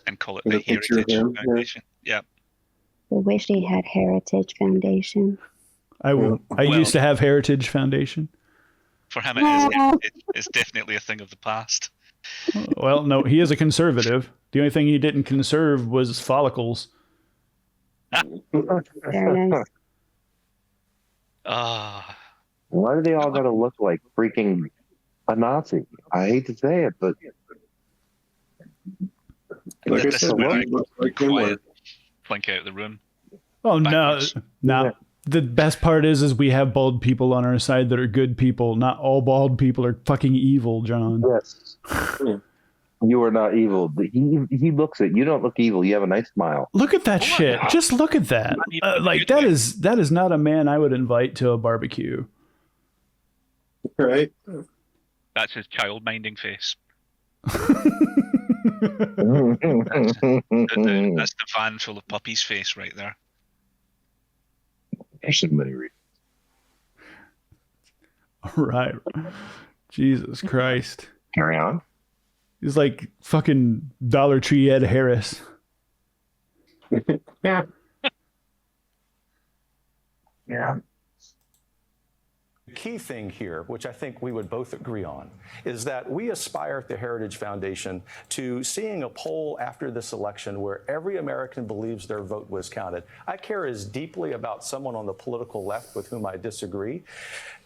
Speaker 8: and call it the Heritage Foundation. Yeah.
Speaker 7: I wish he had Heritage Foundation.
Speaker 4: I used to have Heritage Foundation.
Speaker 8: For him, it's definitely a thing of the past.
Speaker 4: Well, no, he is a conservative. The only thing he didn't conserve was follicles.
Speaker 7: Very nice.
Speaker 5: Why do they all got to look like freaking a Nazi? I hate to say it, but
Speaker 6: Like I
Speaker 8: This is
Speaker 6: said,
Speaker 8: where
Speaker 6: one
Speaker 8: I
Speaker 6: looks like
Speaker 8: quiet, blink out of the room.
Speaker 4: Oh no,
Speaker 8: Backwards.
Speaker 4: no. The best part is we have bald people on our side that are good people. Not all bald people are fucking evil, John.
Speaker 5: yes, you are not evil. But he looks at you. Don't look evil. You have a nice smile.
Speaker 4: Look at that shit. Just look at that. Like that is not a man I would invite to a barbecue.
Speaker 6: right?
Speaker 8: That's his child minding face.
Speaker 5: There's
Speaker 8: That's the van full of puppies face right there.
Speaker 5: so many reasons.
Speaker 4: All right. Jesus Christ.
Speaker 5: Carry on.
Speaker 4: He's like fucking Dollar Tree Ed Harris.
Speaker 6: Yeah.
Speaker 5: Yeah.
Speaker 3: The key thing here, which I think we would both agree on, is that we aspire at the Heritage Foundation to seeing a poll after this election where every American believes their vote was counted. I care as deeply about someone on the political left with whom I disagree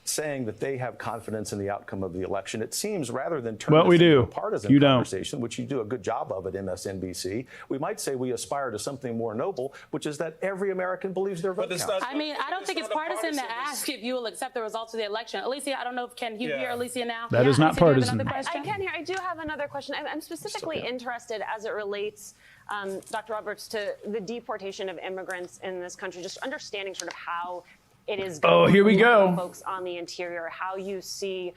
Speaker 3: saying that they have confidence in the outcome of the election. It seems rather than turn
Speaker 4: Well, we
Speaker 3: this into
Speaker 4: do.
Speaker 3: a partisan
Speaker 4: You don't.
Speaker 3: conversation, which you do a good job of at MSNBC, we might say we aspire to something more noble, which is that every American believes their vote
Speaker 9: But it's
Speaker 3: counts.
Speaker 9: not.
Speaker 2: I mean, I don't think it's
Speaker 9: not a
Speaker 2: partisan to
Speaker 9: partisan-
Speaker 2: ask if you will accept the results of the election. Alicia, I don't know if can you hear Alicia now?
Speaker 4: That is not
Speaker 2: Alicia, do you have
Speaker 4: partisan.
Speaker 2: another question?
Speaker 1: I can hear. I do have another question. I'm specifically interested as it relates, Dr. Roberts, to the deportation of immigrants in this country. Just understanding sort of how it is going.
Speaker 4: Oh, here we
Speaker 1: for
Speaker 4: go.
Speaker 1: the folks on the interior, how you see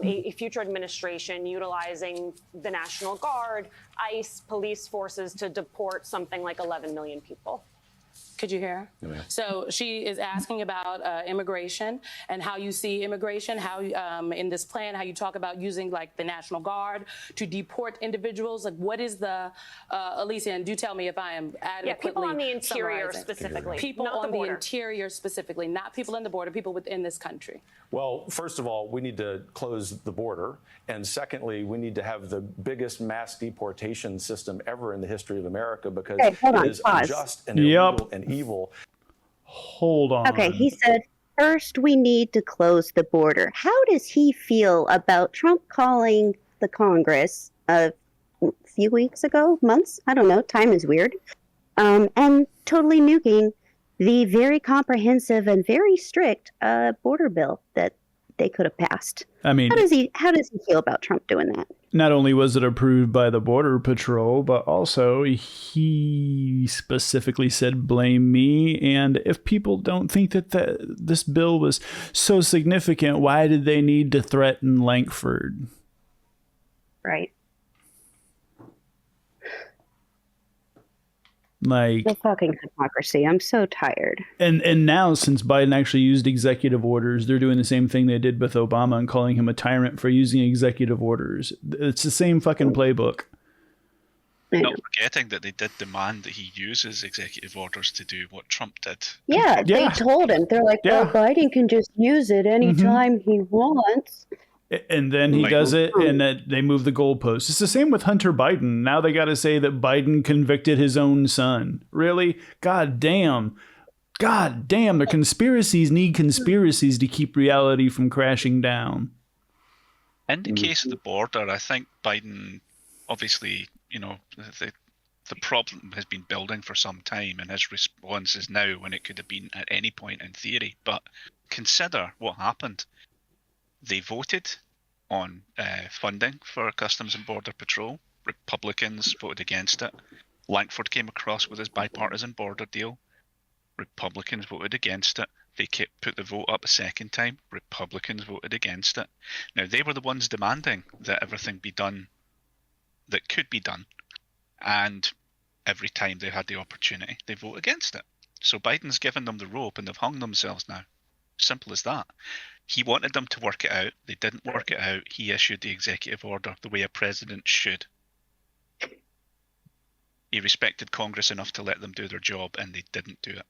Speaker 1: a future administration utilizing the National Guard, ICE, police forces to deport something like 11 million people.
Speaker 2: Could you hear?
Speaker 3: Yeah.
Speaker 2: So she is asking about immigration and how you see immigration, how in this plan, how you talk about using like the National Guard to deport individuals. Like what is the, Alicia, and do tell me if I am adequately
Speaker 1: Yeah, people on the interior
Speaker 2: summarizing.
Speaker 1: specifically.
Speaker 2: People
Speaker 1: not the
Speaker 2: on the
Speaker 1: border.
Speaker 2: interior specifically, not people in the border, people within this country.
Speaker 3: Well, first of all, we need to close the border. And secondly, we need to have the biggest mass deportation system ever in the history of America because
Speaker 7: hold
Speaker 3: it
Speaker 7: on,
Speaker 3: is
Speaker 7: pause.
Speaker 3: unjust and
Speaker 4: Yep.
Speaker 3: illegal and evil.
Speaker 4: Hold on.
Speaker 7: Okay, he said, first we need to close the border. How does he feel about Trump calling the Congress a few weeks ago, months? I don't know, time is weird. And totally nuking the very comprehensive and very strict border bill that they could have passed.
Speaker 4: I mean,
Speaker 7: How does he feel about Trump doing that?
Speaker 4: not only was it approved by the Border Patrol, but also he specifically said, blame me. And if people don't think that this bill was so significant, why did they need to threaten Lankford?
Speaker 7: Right.
Speaker 4: Like,
Speaker 7: The fucking hypocrisy. I'm so tired.
Speaker 4: and now since Biden actually used executive orders, they're doing the same thing they did with Obama and calling him a tyrant for using executive orders. It's the same fucking playbook.
Speaker 7: I know.
Speaker 8: Not forgetting that they did demand that he uses executive orders to do what Trump did.
Speaker 7: Yeah,
Speaker 4: Yeah.
Speaker 7: they told him. They're like, well,
Speaker 4: Yeah.
Speaker 7: Biden can just use it anytime he wants.
Speaker 4: And then he
Speaker 8: Like-
Speaker 4: does it, and that they move the goalposts. It's the same with Hunter Biden. Now they got to say that Biden convicted his own son. Really? God damn. God damn. The conspiracies need conspiracies to keep reality from crashing down.
Speaker 8: In the case of the border, I think Biden, obviously, the problem has been building for some time, and his response is now when it could have been at any point in theory. But consider what happened. They voted on funding for Customs and Border Patrol. Republicans voted against it. Lankford came across with his bipartisan border deal. Republicans voted against it. They put the vote up a second time. Republicans voted against it. Now, they were the ones demanding that everything be done that could be done. And every time they had the opportunity, they vote against it. So Biden's given them the rope and they've hung themselves now. Simple as that. He wanted them to work it out. They didn't work it out. He issued the executive order the way a president should. He respected Congress enough to let them do their job, and they didn't do it.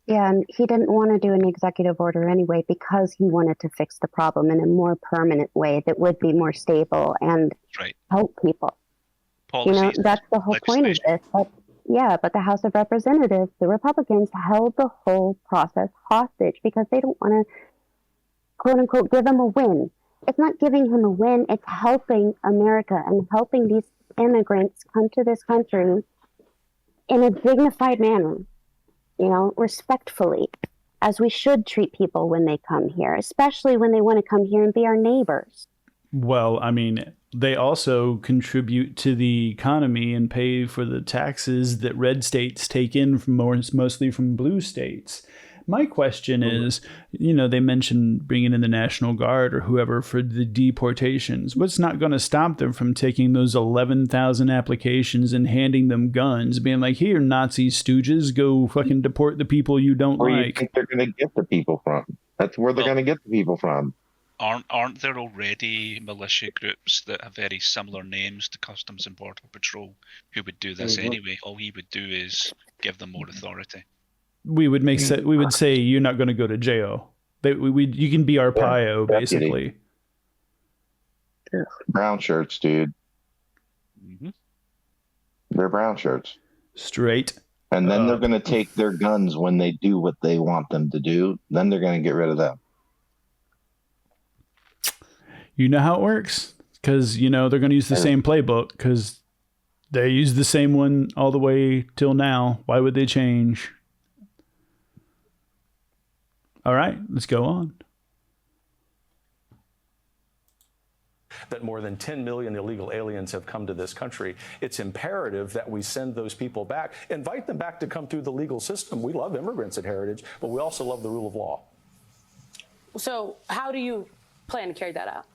Speaker 7: Yeah, and he didn't want to do an executive order anyway because he wanted to fix the problem in a more permanent way that would be more stable and
Speaker 8: That's right.
Speaker 7: help people.
Speaker 8: Policies,
Speaker 7: That's the whole point of this. But the House of Representatives, the Republicans, held the whole process hostage because they don't want to quote unquote, give him a win. It's not giving him a win. It's helping America and helping these immigrants come to this country in a dignified manner, respectfully, as we should treat people when they come here, especially when they want to come here and be our neighbors.
Speaker 4: Well, I mean, they also contribute to the economy and pay for the taxes that red states take in from mostly from blue states. My question is, they mentioned bringing in the National Guard or whoever for the deportations. What's not going to stop them from taking those 11,000 applications and handing them guns, being like, here, Nazi stooges, go fucking deport the people you don't
Speaker 5: Where
Speaker 4: like.
Speaker 5: you think they're going to get the people from? That's where they're going to get the people from.
Speaker 8: Aren't there already militia groups that have very similar names to Customs and Border Patrol who would do this anyway? All he would do is give them more authority.
Speaker 4: We would say you're not going to go to jail. You can be our PIO, basically.
Speaker 5: Brown shirts, dude.
Speaker 8: Mm-hmm.
Speaker 5: They're brown shirts.
Speaker 4: Straight.
Speaker 5: And then they're going to take their guns when they do what they want them to do. Then they're going to get rid of them.
Speaker 4: You know how it works? Because, they're going to use the same playbook because they use the same one all the way till now. Why would they change? All right, let's go on.
Speaker 3: That more than 10 million illegal aliens have come to this country. It's imperative that we send those people back, invite them back to come through the legal system. We love immigrants at Heritage, but we also love the rule of law.
Speaker 2: So how do you plan to carry that out?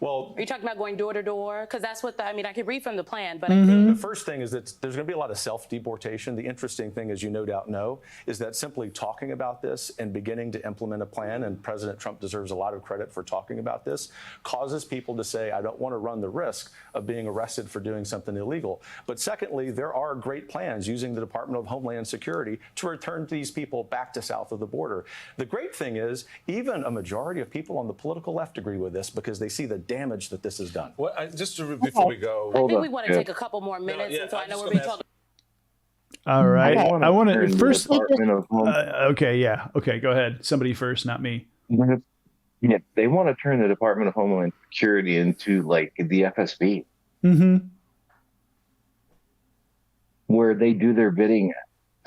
Speaker 3: Well,
Speaker 2: are you talking about going door to door? Because that's what I could read from the plan, but
Speaker 3: the first thing is that there's going to be a lot of self-deportation. The interesting thing, as you no doubt know, is that simply talking about this and beginning to implement a plan, and President Trump deserves a lot of credit for talking about this, causes people to say, I don't want to run the risk of being arrested for doing something illegal. But secondly, there are great plans using the Department of Homeland Security to return these people back to south of the border. The great thing is, even a majority of people on the political left agree with this because they see the damage that this has done.
Speaker 9: Well, before we go,
Speaker 2: I think we want to take a couple more minutes, and so I know we're being told.
Speaker 4: All right, I want to first.
Speaker 5: Okay,
Speaker 4: yeah, okay, go ahead. Somebody first, not me.
Speaker 5: Yeah, they want to turn the Department of Homeland Security into like the FSB, where they do their bidding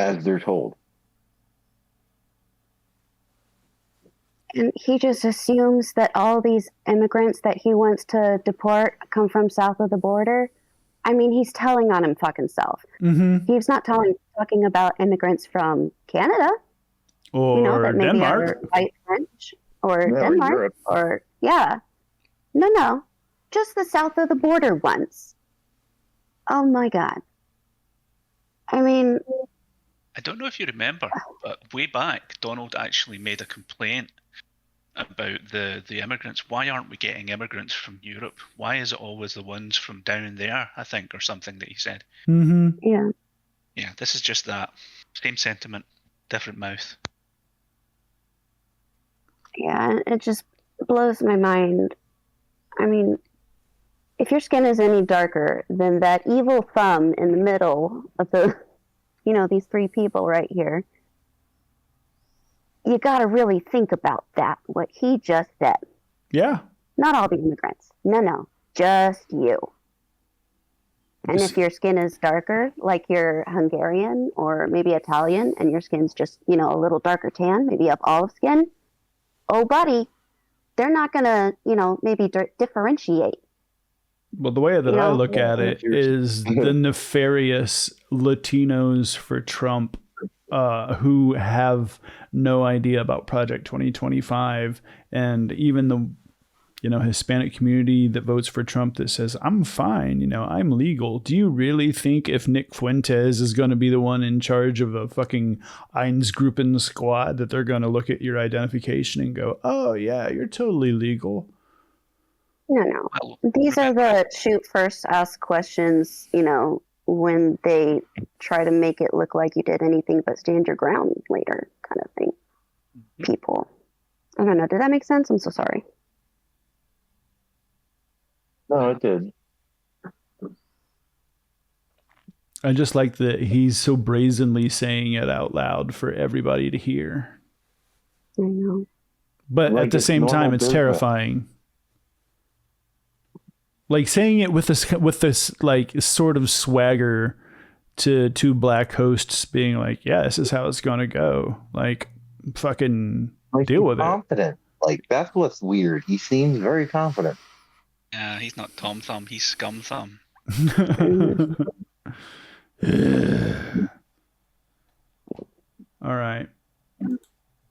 Speaker 5: as they're told.
Speaker 7: And he just assumes that all these immigrants that he wants to deport come from south of the border. I mean, he's telling on him fucking self. He's not talking about immigrants from Canada.
Speaker 4: Or
Speaker 7: that maybe
Speaker 4: Denmark.
Speaker 7: Are white French or Denmark. No. Just the south of the border ones. Oh, my God. I mean...
Speaker 8: I don't know if you remember, but way back, Donald actually made a complaint about the immigrants. Why aren't we getting immigrants from Europe? Why is it always the ones from down there, I think, or something that he said?
Speaker 7: Yeah.
Speaker 8: Yeah, this is just that. Same sentiment, different mouth.
Speaker 7: Yeah, it just blows my mind. I mean, if your skin is any darker than that evil thumb in the middle of the... these three people right here, you got to really think about that, what he just said.
Speaker 4: Yeah.
Speaker 7: Not all the immigrants. No, just you. And if your skin is darker, like you're Hungarian or maybe Italian, and your skin's just, a little darker tan, maybe you have olive skin, oh, buddy, they're not going to, maybe differentiate.
Speaker 4: Well, the way that I look at it is the nefarious Latinos for Trump who have no idea about Project 2025, and even the Hispanic community that votes for Trump that says, I'm fine, I'm legal. Do you really think if Nick Fuentes is going to be the one in charge of a fucking Einsatzgruppen squad that they're going to look at your identification and go, oh, yeah, you're totally legal?
Speaker 7: No. These are the shoot first, ask questions, when they try to make it look like you did anything but stand your ground later kind of thing. People. I don't know. Did that make sense? I'm so sorry.
Speaker 5: No, it did.
Speaker 4: I just like that he's so brazenly saying it out loud for everybody to hear.
Speaker 7: I know.
Speaker 4: But
Speaker 5: Like
Speaker 4: at the
Speaker 5: it's
Speaker 4: same time,
Speaker 5: normal
Speaker 4: it's
Speaker 5: business.
Speaker 4: terrifying. Like saying it with this like sort of swagger to two black hosts being like, yeah, this is how it's going to go. Like, fucking deal with it.
Speaker 5: Confident. Like, that's what's weird. He seems very confident.
Speaker 8: Yeah, he's not Tom Thumb, he's Scum Thumb.
Speaker 4: All right.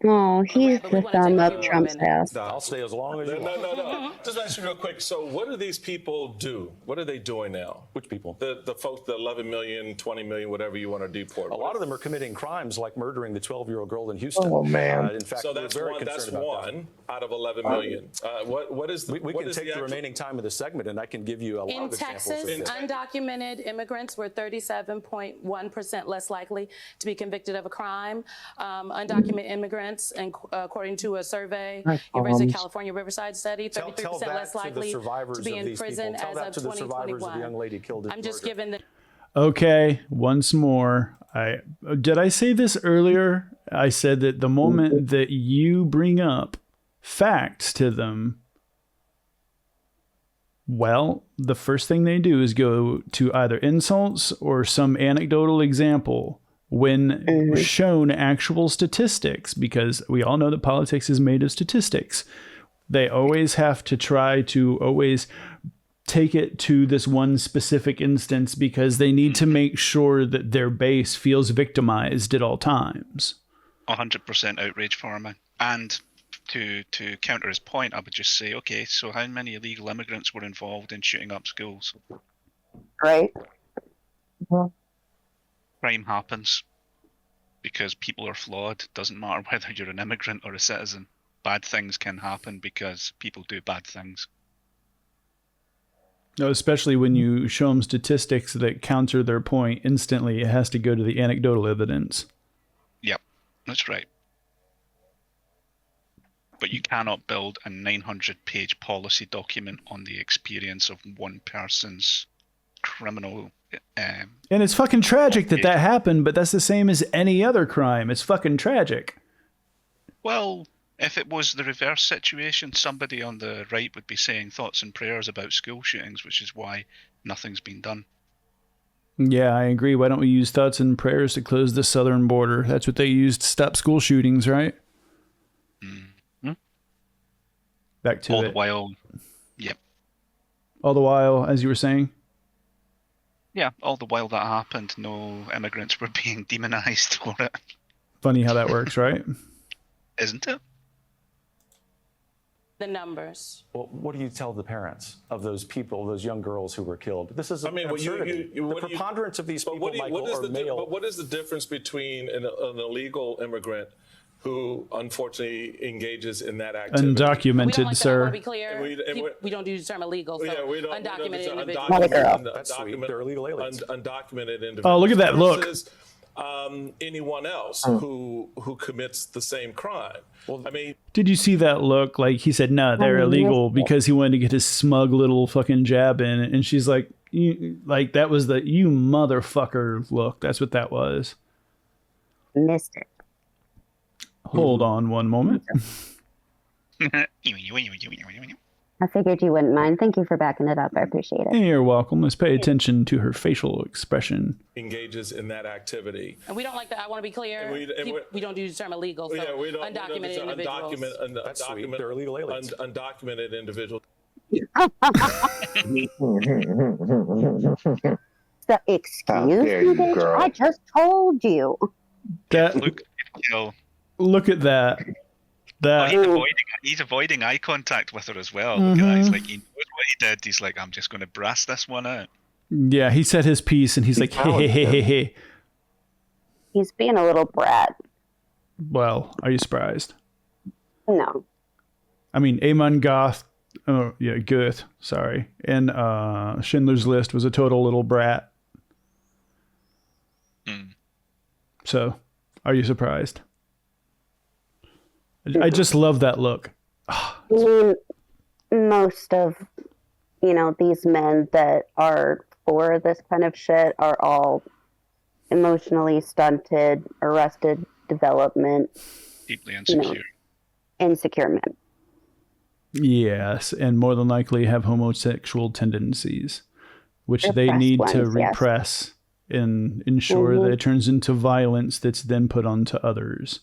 Speaker 7: Oh, he's
Speaker 2: but we
Speaker 7: the
Speaker 2: wanna
Speaker 7: thumb
Speaker 2: take a
Speaker 7: up
Speaker 2: few more
Speaker 7: Trump's
Speaker 2: minutes.
Speaker 7: ass.
Speaker 3: I'll stay as long as you want.
Speaker 9: No. Just ask you real quick. So, what are these people do? What are they doing now?
Speaker 3: Which people?
Speaker 9: The folks, the 11 million, 20 million, whatever you want to deport.
Speaker 3: A lot of them are committing crimes like murdering the 12-year-old girl in Houston.
Speaker 5: Oh, man.
Speaker 3: In fact,
Speaker 9: So
Speaker 3: we're
Speaker 9: that's
Speaker 3: very
Speaker 9: one.
Speaker 3: concerned
Speaker 9: That's
Speaker 3: about that.
Speaker 9: one out of 11 million. What is the?
Speaker 3: We
Speaker 9: what
Speaker 3: can
Speaker 9: is
Speaker 3: take the
Speaker 9: actual-
Speaker 3: remaining time of the segment, and I can give you a lot
Speaker 2: In
Speaker 3: of examples.
Speaker 2: Texas, undocumented immigrants were 37.1% less likely to be convicted of a crime. Undocumented immigrants, and according to a survey, University of California Riverside study, 33%
Speaker 3: Tell that
Speaker 2: less
Speaker 3: to the
Speaker 2: likely
Speaker 3: survivors
Speaker 2: to be
Speaker 3: of
Speaker 2: in
Speaker 3: these
Speaker 2: prison
Speaker 3: people. Tell
Speaker 2: as
Speaker 3: that
Speaker 2: of
Speaker 3: to the survivors of the
Speaker 2: 2021.
Speaker 3: young lady killed in
Speaker 2: I'm just
Speaker 3: Georgia.
Speaker 2: giving the
Speaker 4: Okay, once more. Did I say this earlier? I said that the moment that you bring up facts to them, well, the first thing they do is go to either insults or some anecdotal example when shown actual statistics, because we all know that politics is made of statistics. They always have to try to always take it to this one specific instance because they need to make sure that their base feels victimized at all times.
Speaker 8: 100% outrage for him. And to counter his point, I would just say, okay, so how many illegal immigrants were involved in shooting up schools?
Speaker 7: Right?
Speaker 8: Crime happens because people are flawed. Doesn't matter whether you're an immigrant or a citizen. Bad things can happen because people do bad things.
Speaker 4: No, especially when you show them statistics that counter their point instantly, it has to go to the anecdotal evidence.
Speaker 8: Yep, that's right. But you cannot build a 900-page policy document on the experience of one person's criminal.
Speaker 4: And it's fucking tragic that happened, but that's the same as any other crime. It's fucking tragic.
Speaker 8: Well, if it was the reverse situation, somebody on the right would be saying thoughts and prayers about school shootings, which is why nothing's been done.
Speaker 4: Yeah, I agree. Why don't we use thoughts and prayers to close the southern border? That's what they used to stop school shootings, right?
Speaker 8: Mm-hmm.
Speaker 4: Back to
Speaker 8: all
Speaker 4: it.
Speaker 8: the while, yep.
Speaker 4: All the while, as you were saying?
Speaker 8: Yeah, all the while that happened, no immigrants were being demonized for it.
Speaker 4: Funny how that works, right?
Speaker 8: Isn't it?
Speaker 2: the numbers.
Speaker 3: Well, what do you tell the parents of those people, those young girls who were killed? This is absurdity. The preponderance of these people, Michael, are male.
Speaker 9: But what is the difference between an illegal immigrant who unfortunately engages in that activity?
Speaker 4: Undocumented, sir.
Speaker 2: I want to be clear. We don't use the term illegal. So
Speaker 9: yeah, we don't.
Speaker 2: Undocumented individuals.
Speaker 3: That's sweet. They're illegal aliens.
Speaker 9: Undocumented individuals.
Speaker 4: Oh, look at that look.
Speaker 9: Anyone else who commits the same crime. Well, I mean,
Speaker 4: did you see that look? Like he said, no, they're illegal because he wanted to get his smug little fucking jab in, and she's like, like that was the you motherfucker look. That's what that was.
Speaker 7: Missed it.
Speaker 4: Hold on one moment.
Speaker 7: I figured you wouldn't mind. Thank you for backing it up. I appreciate it.
Speaker 4: You're welcome. Let's pay attention to her facial expression.
Speaker 9: Engages in that activity.
Speaker 2: And we don't like that. I want to be clear. We don't use the term illegal. So
Speaker 9: yeah, we don't.
Speaker 2: Undocumented individuals.
Speaker 3: That's sweet. They're illegal aliens.
Speaker 9: Undocumented individuals.
Speaker 7: So, excuse me, bitch? I just told you.
Speaker 4: That look at that.
Speaker 8: Oh, he's avoiding eye contact with her as well. Look at that. He's like, he knows what he did. He's like, I'm just going to brass this one out.
Speaker 4: Yeah, he said his piece, and he's like, hey.
Speaker 7: He's being a little brat.
Speaker 4: Well, are you surprised?
Speaker 7: No.
Speaker 4: I mean, Amon Goth, Goeth, sorry, and Schindler's List was a total little brat. So, are you surprised? I just love that look.
Speaker 7: I mean, most of, these men that are for this kind of shit are all emotionally stunted, arrested development.
Speaker 8: Deeply insecure.
Speaker 7: insecure men.
Speaker 4: Yes, and more than likely have homosexual tendencies, which they
Speaker 7: Repressed
Speaker 4: need to
Speaker 7: ones, yes.
Speaker 4: repress and ensure that it turns into violence that's then put onto others.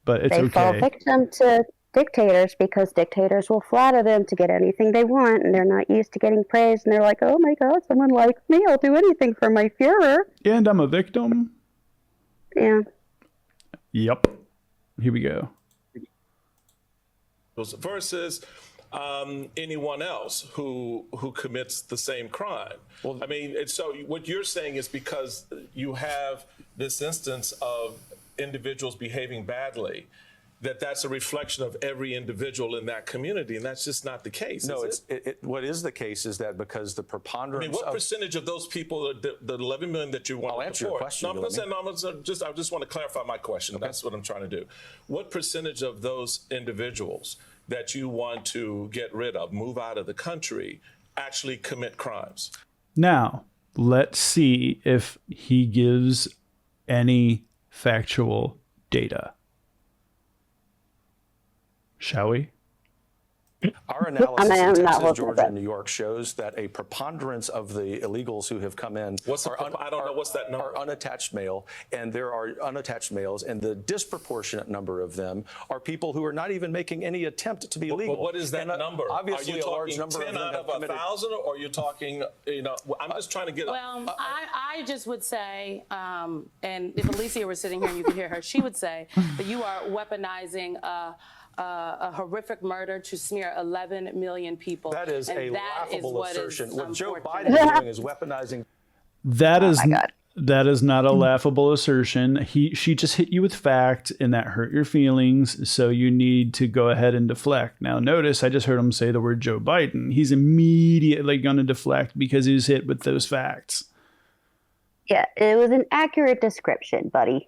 Speaker 4: But it's
Speaker 7: They fall
Speaker 4: okay.
Speaker 7: victim to dictators because dictators will flatter them to get anything they want, and they're not used to getting praise, and they're like, oh my God, someone likes me, I'll do anything for my Führer.
Speaker 4: And I'm a victim.
Speaker 7: Yeah.
Speaker 4: Yep. Here we go.
Speaker 9: Versus anyone else who commits the same crime. Well, I mean, so what you're saying is because you have this instance of individuals behaving badly, that's a reflection of every individual in that community, and that's just not the case.
Speaker 3: No,
Speaker 9: is it?
Speaker 3: What is the case is that because the preponderance.
Speaker 9: I mean, what percentage of those people, the 11 million that you want to
Speaker 3: answer your
Speaker 9: deport?
Speaker 3: question.
Speaker 9: I just want to clarify my question. Okay. That's what I'm trying to do. What percentage of those individuals that you want to get rid of, move out of the country, actually commit crimes?
Speaker 4: Now, let's see if he gives any factual data. Shall we?
Speaker 3: Our analysis in
Speaker 7: I'm not
Speaker 3: Texas,
Speaker 7: looking
Speaker 3: Georgia,
Speaker 7: at
Speaker 3: and New York shows that a preponderance of the illegals who have come in
Speaker 9: I don't know what's that number.
Speaker 3: Are unattached male, and there are unattached males, and the disproportionate number of them are people who are not even making any attempt to be legal.
Speaker 9: But what is that number?
Speaker 3: Obviously,
Speaker 9: are you
Speaker 3: a large
Speaker 9: talking
Speaker 3: number
Speaker 9: 10
Speaker 3: of them
Speaker 9: out
Speaker 3: have
Speaker 9: of
Speaker 3: committed.
Speaker 9: 1,000, or are you talking? I'm just trying to get.
Speaker 2: Well, I just would say, and if Alicia were sitting here and you could hear her, she would say that you are weaponizing a horrific murder to smear 11 million people.
Speaker 3: That is
Speaker 2: and
Speaker 3: a
Speaker 2: that
Speaker 3: laughable
Speaker 2: is
Speaker 3: assertion. What Joe
Speaker 2: unfortunate.
Speaker 3: Biden is doing is weaponizing.
Speaker 4: That is not a laughable assertion. She just hit you with fact, and that hurt your feelings. So you need to go ahead and deflect. Now, notice I just heard him say the word Joe Biden. He's immediately going to deflect because he was hit with those facts.
Speaker 7: Yeah, it was an accurate description, buddy.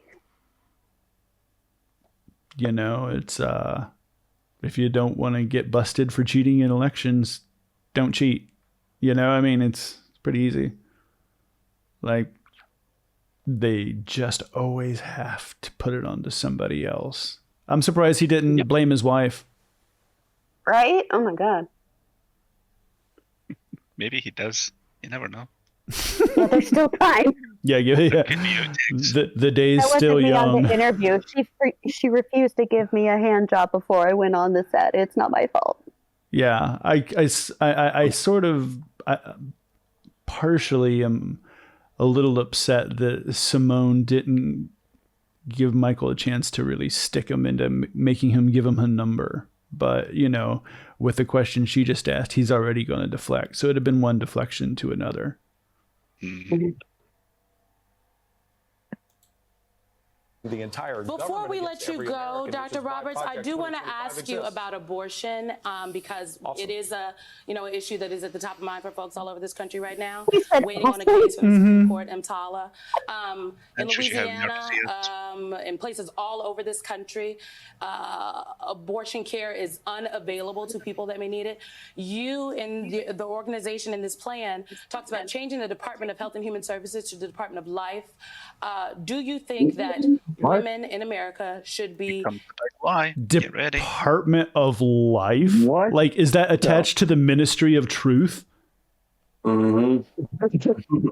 Speaker 4: You know, it's if you don't want to get busted for cheating in elections, don't cheat. You know, I mean, it's pretty easy. Like, they just always have to put it onto somebody else. I'm surprised he didn't blame his wife.
Speaker 7: Right? Oh my God.
Speaker 8: Maybe he does. You never know.
Speaker 7: Yeah, there's still time.
Speaker 4: Yeah. The day's
Speaker 7: That
Speaker 4: still
Speaker 7: wasn't me on
Speaker 4: young.
Speaker 7: the interview. She refused to give me a hand job before I went on the set. It's not my fault.
Speaker 4: Yeah, I sort of partially am a little upset that Simone didn't give Michael a chance to really stick him into making him give him a number. But, you know, with the question she just asked, he's already going to deflect. So it'd have been one deflection to another.
Speaker 8: Mm-hmm.
Speaker 3: The entire
Speaker 2: Before we let you go, Dr. Roberts, I do want to ask you about abortion because it is a issue that is at the top of mind for folks all over this country right now. Waiting on a case from the Supreme Court, EMTALA, in Louisiana, in places all over this country, abortion care is unavailable to people that may need it. You and the organization in this plan talks about changing the Department of Health and Human Services to the Department of Life. Do you think that women in America should be
Speaker 4: Department of Life?
Speaker 5: What?
Speaker 4: Like, is that attached to the Ministry of Truth?
Speaker 5: Mm-hmm.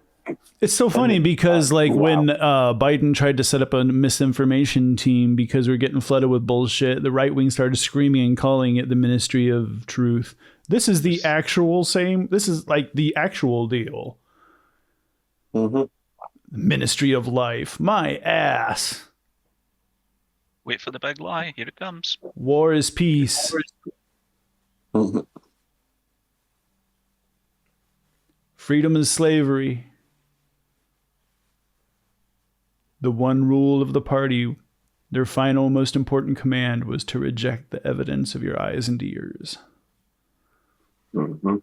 Speaker 4: It's so funny because, like, when Biden tried to set up a misinformation team because we're getting flooded with bullshit, the right wing started screaming and calling it the Ministry of Truth. This is the actual same. This is like the actual deal.
Speaker 5: Mm-hmm.
Speaker 4: Ministry of Life. My ass.
Speaker 8: Wait for the big lie. Here it comes.
Speaker 4: War is peace.
Speaker 5: Mm-hmm.
Speaker 4: Freedom is slavery. The one rule of the party, their final most important command, was to reject the evidence of your eyes and ears.
Speaker 5: Mm-hmm.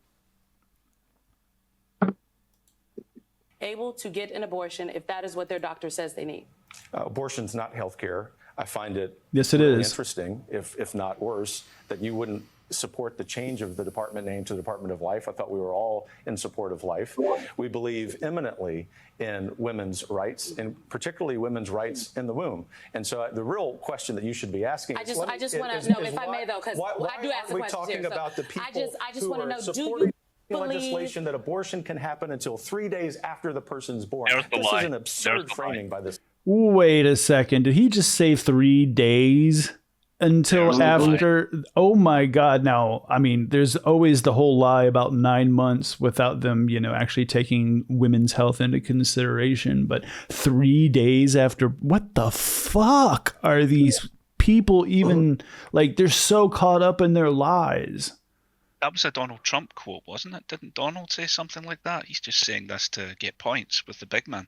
Speaker 2: able to get an abortion if that is what their doctor says they need?
Speaker 3: Abortion's not health care. I find it
Speaker 4: Yes, it
Speaker 3: really
Speaker 4: is.
Speaker 3: interesting, if not worse, that you wouldn't support the change of the department name to the Department of Life. I thought we were all in support of life. We believe eminently in women's rights, and particularly women's rights in the womb. And so the real question that you should be asking
Speaker 2: I just want to know, if I may, though, because I do ask the question
Speaker 3: talking
Speaker 2: too,
Speaker 3: about the people
Speaker 2: I just
Speaker 3: who
Speaker 2: want to
Speaker 3: are
Speaker 2: know, do
Speaker 3: supporting
Speaker 2: you
Speaker 3: legislation that abortion can happen until 3 days after the person's born?
Speaker 8: There's the
Speaker 3: This
Speaker 8: lie.
Speaker 3: is an
Speaker 8: There's
Speaker 3: absurd
Speaker 8: the
Speaker 3: framing by this.
Speaker 4: Wait a second. Did he just say 3 days until after? Oh my God. Now, I mean, there's always the whole lie about 9 months without them, actually taking women's health into consideration. But 3 days after, what the fuck are these people even like? They're so caught up in their lies.
Speaker 8: That was a Donald Trump quote, wasn't it? Didn't Donald say something like that? He's just saying this to get points with the big man.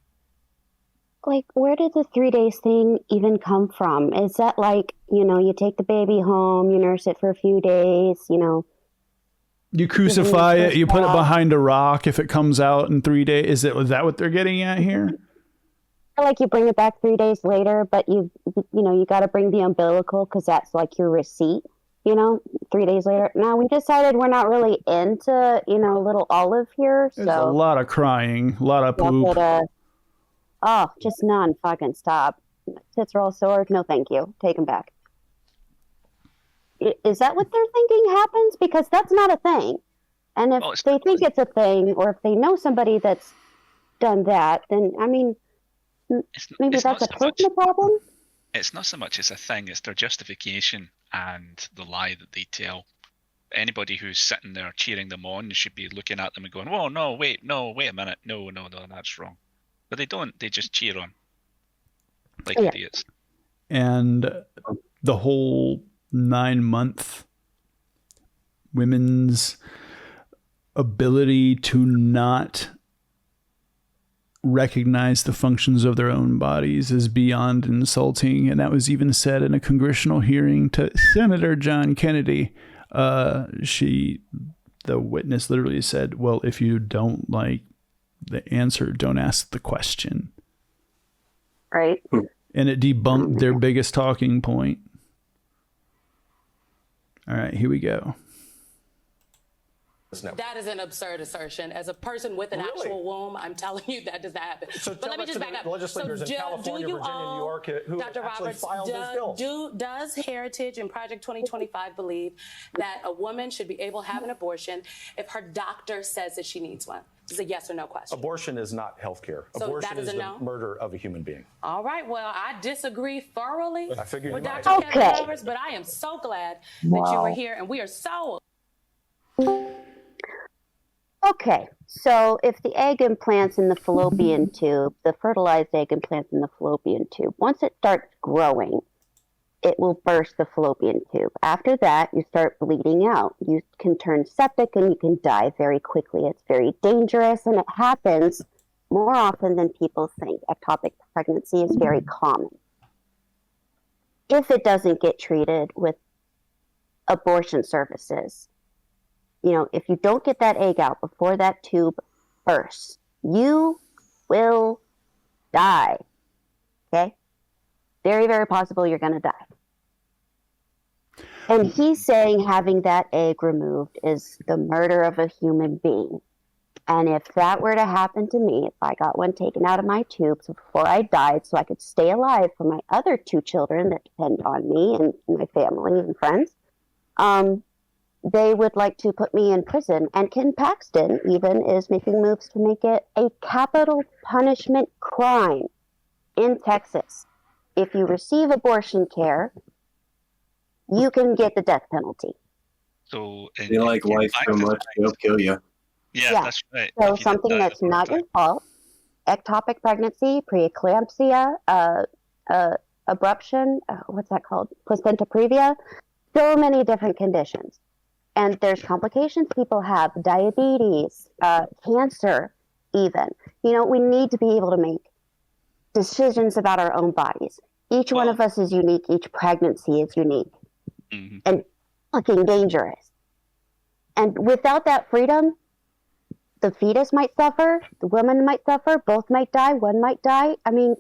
Speaker 7: Like, where did the 3 days thing even come from? Is that like, you take the baby home, you nurse it for a few days,
Speaker 4: You crucify it, you put it behind a rock if it comes out in 3 days. Is that what they're getting at here?
Speaker 7: Like you bring it back 3 days later, but you got to bring the umbilical because that's like your receipt. 3 days later. Now we decided we're not really into, little Olive here.
Speaker 4: There's a lot of crying, a lot of poop.
Speaker 7: Just none. Fucking stop. Tits are all sore. No, thank you. Take them back. Is that what they're thinking happens? Because that's not a thing. And if they think it's a thing, or if they know somebody that's done that, then, I mean, maybe that's a personal problem.
Speaker 8: It's not so much as a thing, it's their justification and the lie that they tell. Anybody who's sitting there cheering them on should be looking at them and going, "Oh no, wait a minute, no, that's wrong." But they don't. They just cheer on, like idiots.
Speaker 4: And the whole 9-month women's ability to not recognize the functions of their own bodies is beyond insulting. And that was even said in a congressional hearing to Senator John Kennedy. The witness literally said, well, if you don't like the answer, don't ask the question.
Speaker 7: Right.
Speaker 4: And it debunked their biggest talking point. All right, here we go.
Speaker 2: That is an absurd assertion. As a person with an actual womb, I'm telling you that does not happen.
Speaker 3: So
Speaker 2: but let me just back up.
Speaker 3: Legislators in California, Virginia, New York, who
Speaker 2: Dr.
Speaker 3: actually
Speaker 2: Roberts,
Speaker 3: filed this bill.
Speaker 2: Does Heritage and Project 2025 believe that a woman should be able to have an abortion if her doctor says that she needs one? It's a yes or no question.
Speaker 3: Abortion is not health care.
Speaker 2: So
Speaker 3: abortion
Speaker 2: that is
Speaker 3: is
Speaker 2: a
Speaker 3: the
Speaker 2: no?
Speaker 3: murder of a human being.
Speaker 2: All right. Well, I disagree thoroughly
Speaker 3: I figured
Speaker 2: with
Speaker 3: you might.
Speaker 2: Dr. Kevin Roberts, but I am so glad that you were here, and we are so.
Speaker 7: Okay, so if the egg implants in the fallopian tube, the fertilized egg implants in the fallopian tube, once it starts growing, it will burst the fallopian tube. After that, you start bleeding out. You can turn septic and you can die very quickly. It's very dangerous, and it happens more often than people think. Ectopic pregnancy is very common. If it doesn't get treated with abortion services, if you don't get that egg out before that tube bursts, you will die. Okay? Very, very possible you're going to die. And he's saying having that egg removed is the murder of a human being. And if that were to happen to me, if I got one taken out of my tubes before I died so I could stay alive for my other 2 children that depend on me and my family and friends, they would like to put me in prison. And Ken Paxton even is making moves to make it a capital punishment crime in Texas. If you receive abortion care, you can get the death penalty.
Speaker 8: So
Speaker 6: they like life so much, they'll kill you.
Speaker 8: Yeah, that's right.
Speaker 7: So something that's not your fault, ectopic pregnancy, preeclampsia, abruption, what's that called? Placenta previa, so many different conditions. And there's complications people have, diabetes, cancer even. We need to be able to make decisions about our own bodies. Each one of us is unique. Each pregnancy is unique and fucking dangerous. And without that freedom, the fetus might suffer, the woman might suffer, both might die, one might die. I mean,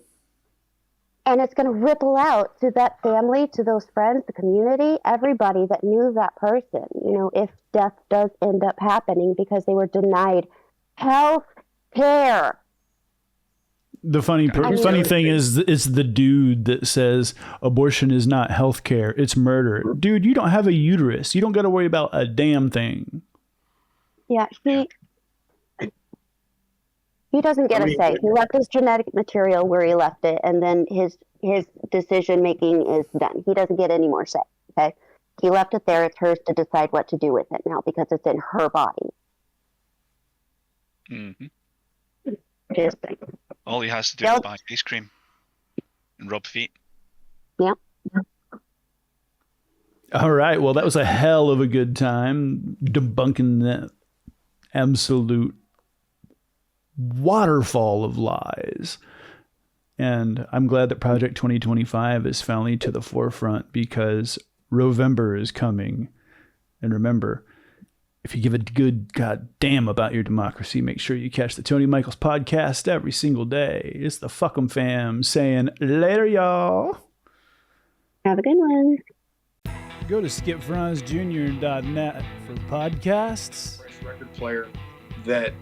Speaker 7: And it's going to ripple out to that family, to those friends, the community, everybody that knew that person, you know, if death does end up happening because they were denied health care.
Speaker 4: The funny thing is the dude that says abortion is not health care, it's murder. Dude, you don't have a uterus. You don't got to worry about a damn thing.
Speaker 7: Yeah, he doesn't get a say. He left his genetic material where he left it, and then his decision making is done. He doesn't get any more say. Okay, he left it there. It's hers to decide what to do with it now because it's in her body.
Speaker 8: Mm-hmm.
Speaker 7: Just
Speaker 8: all he has to do is buy ice cream and rub feet.
Speaker 7: Yeah.
Speaker 4: All right. Well, that was a hell of a good time debunking that absolute waterfall of lies. And I'm glad that Project 2025 is finally to the forefront because Rovember is coming. And remember, if you give a good goddamn about your democracy, make sure you catch the Tony Michaels podcast every single day. It's the Fuck 'em fam saying later, y'all.
Speaker 7: Have a good one.
Speaker 4: Go to skipfranzjr.net for podcasts.
Speaker 10: Fresh record player that,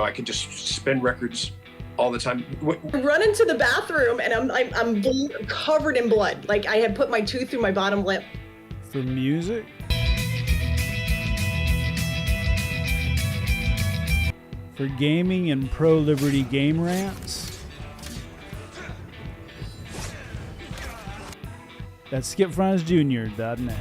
Speaker 10: I could just spin records all the time.
Speaker 11: Run into the bathroom and I'm covered in blood. Like I had put my tooth through my bottom lip.
Speaker 4: For music. For gaming and pro-liberty game rants. That's skipfranzjr.net.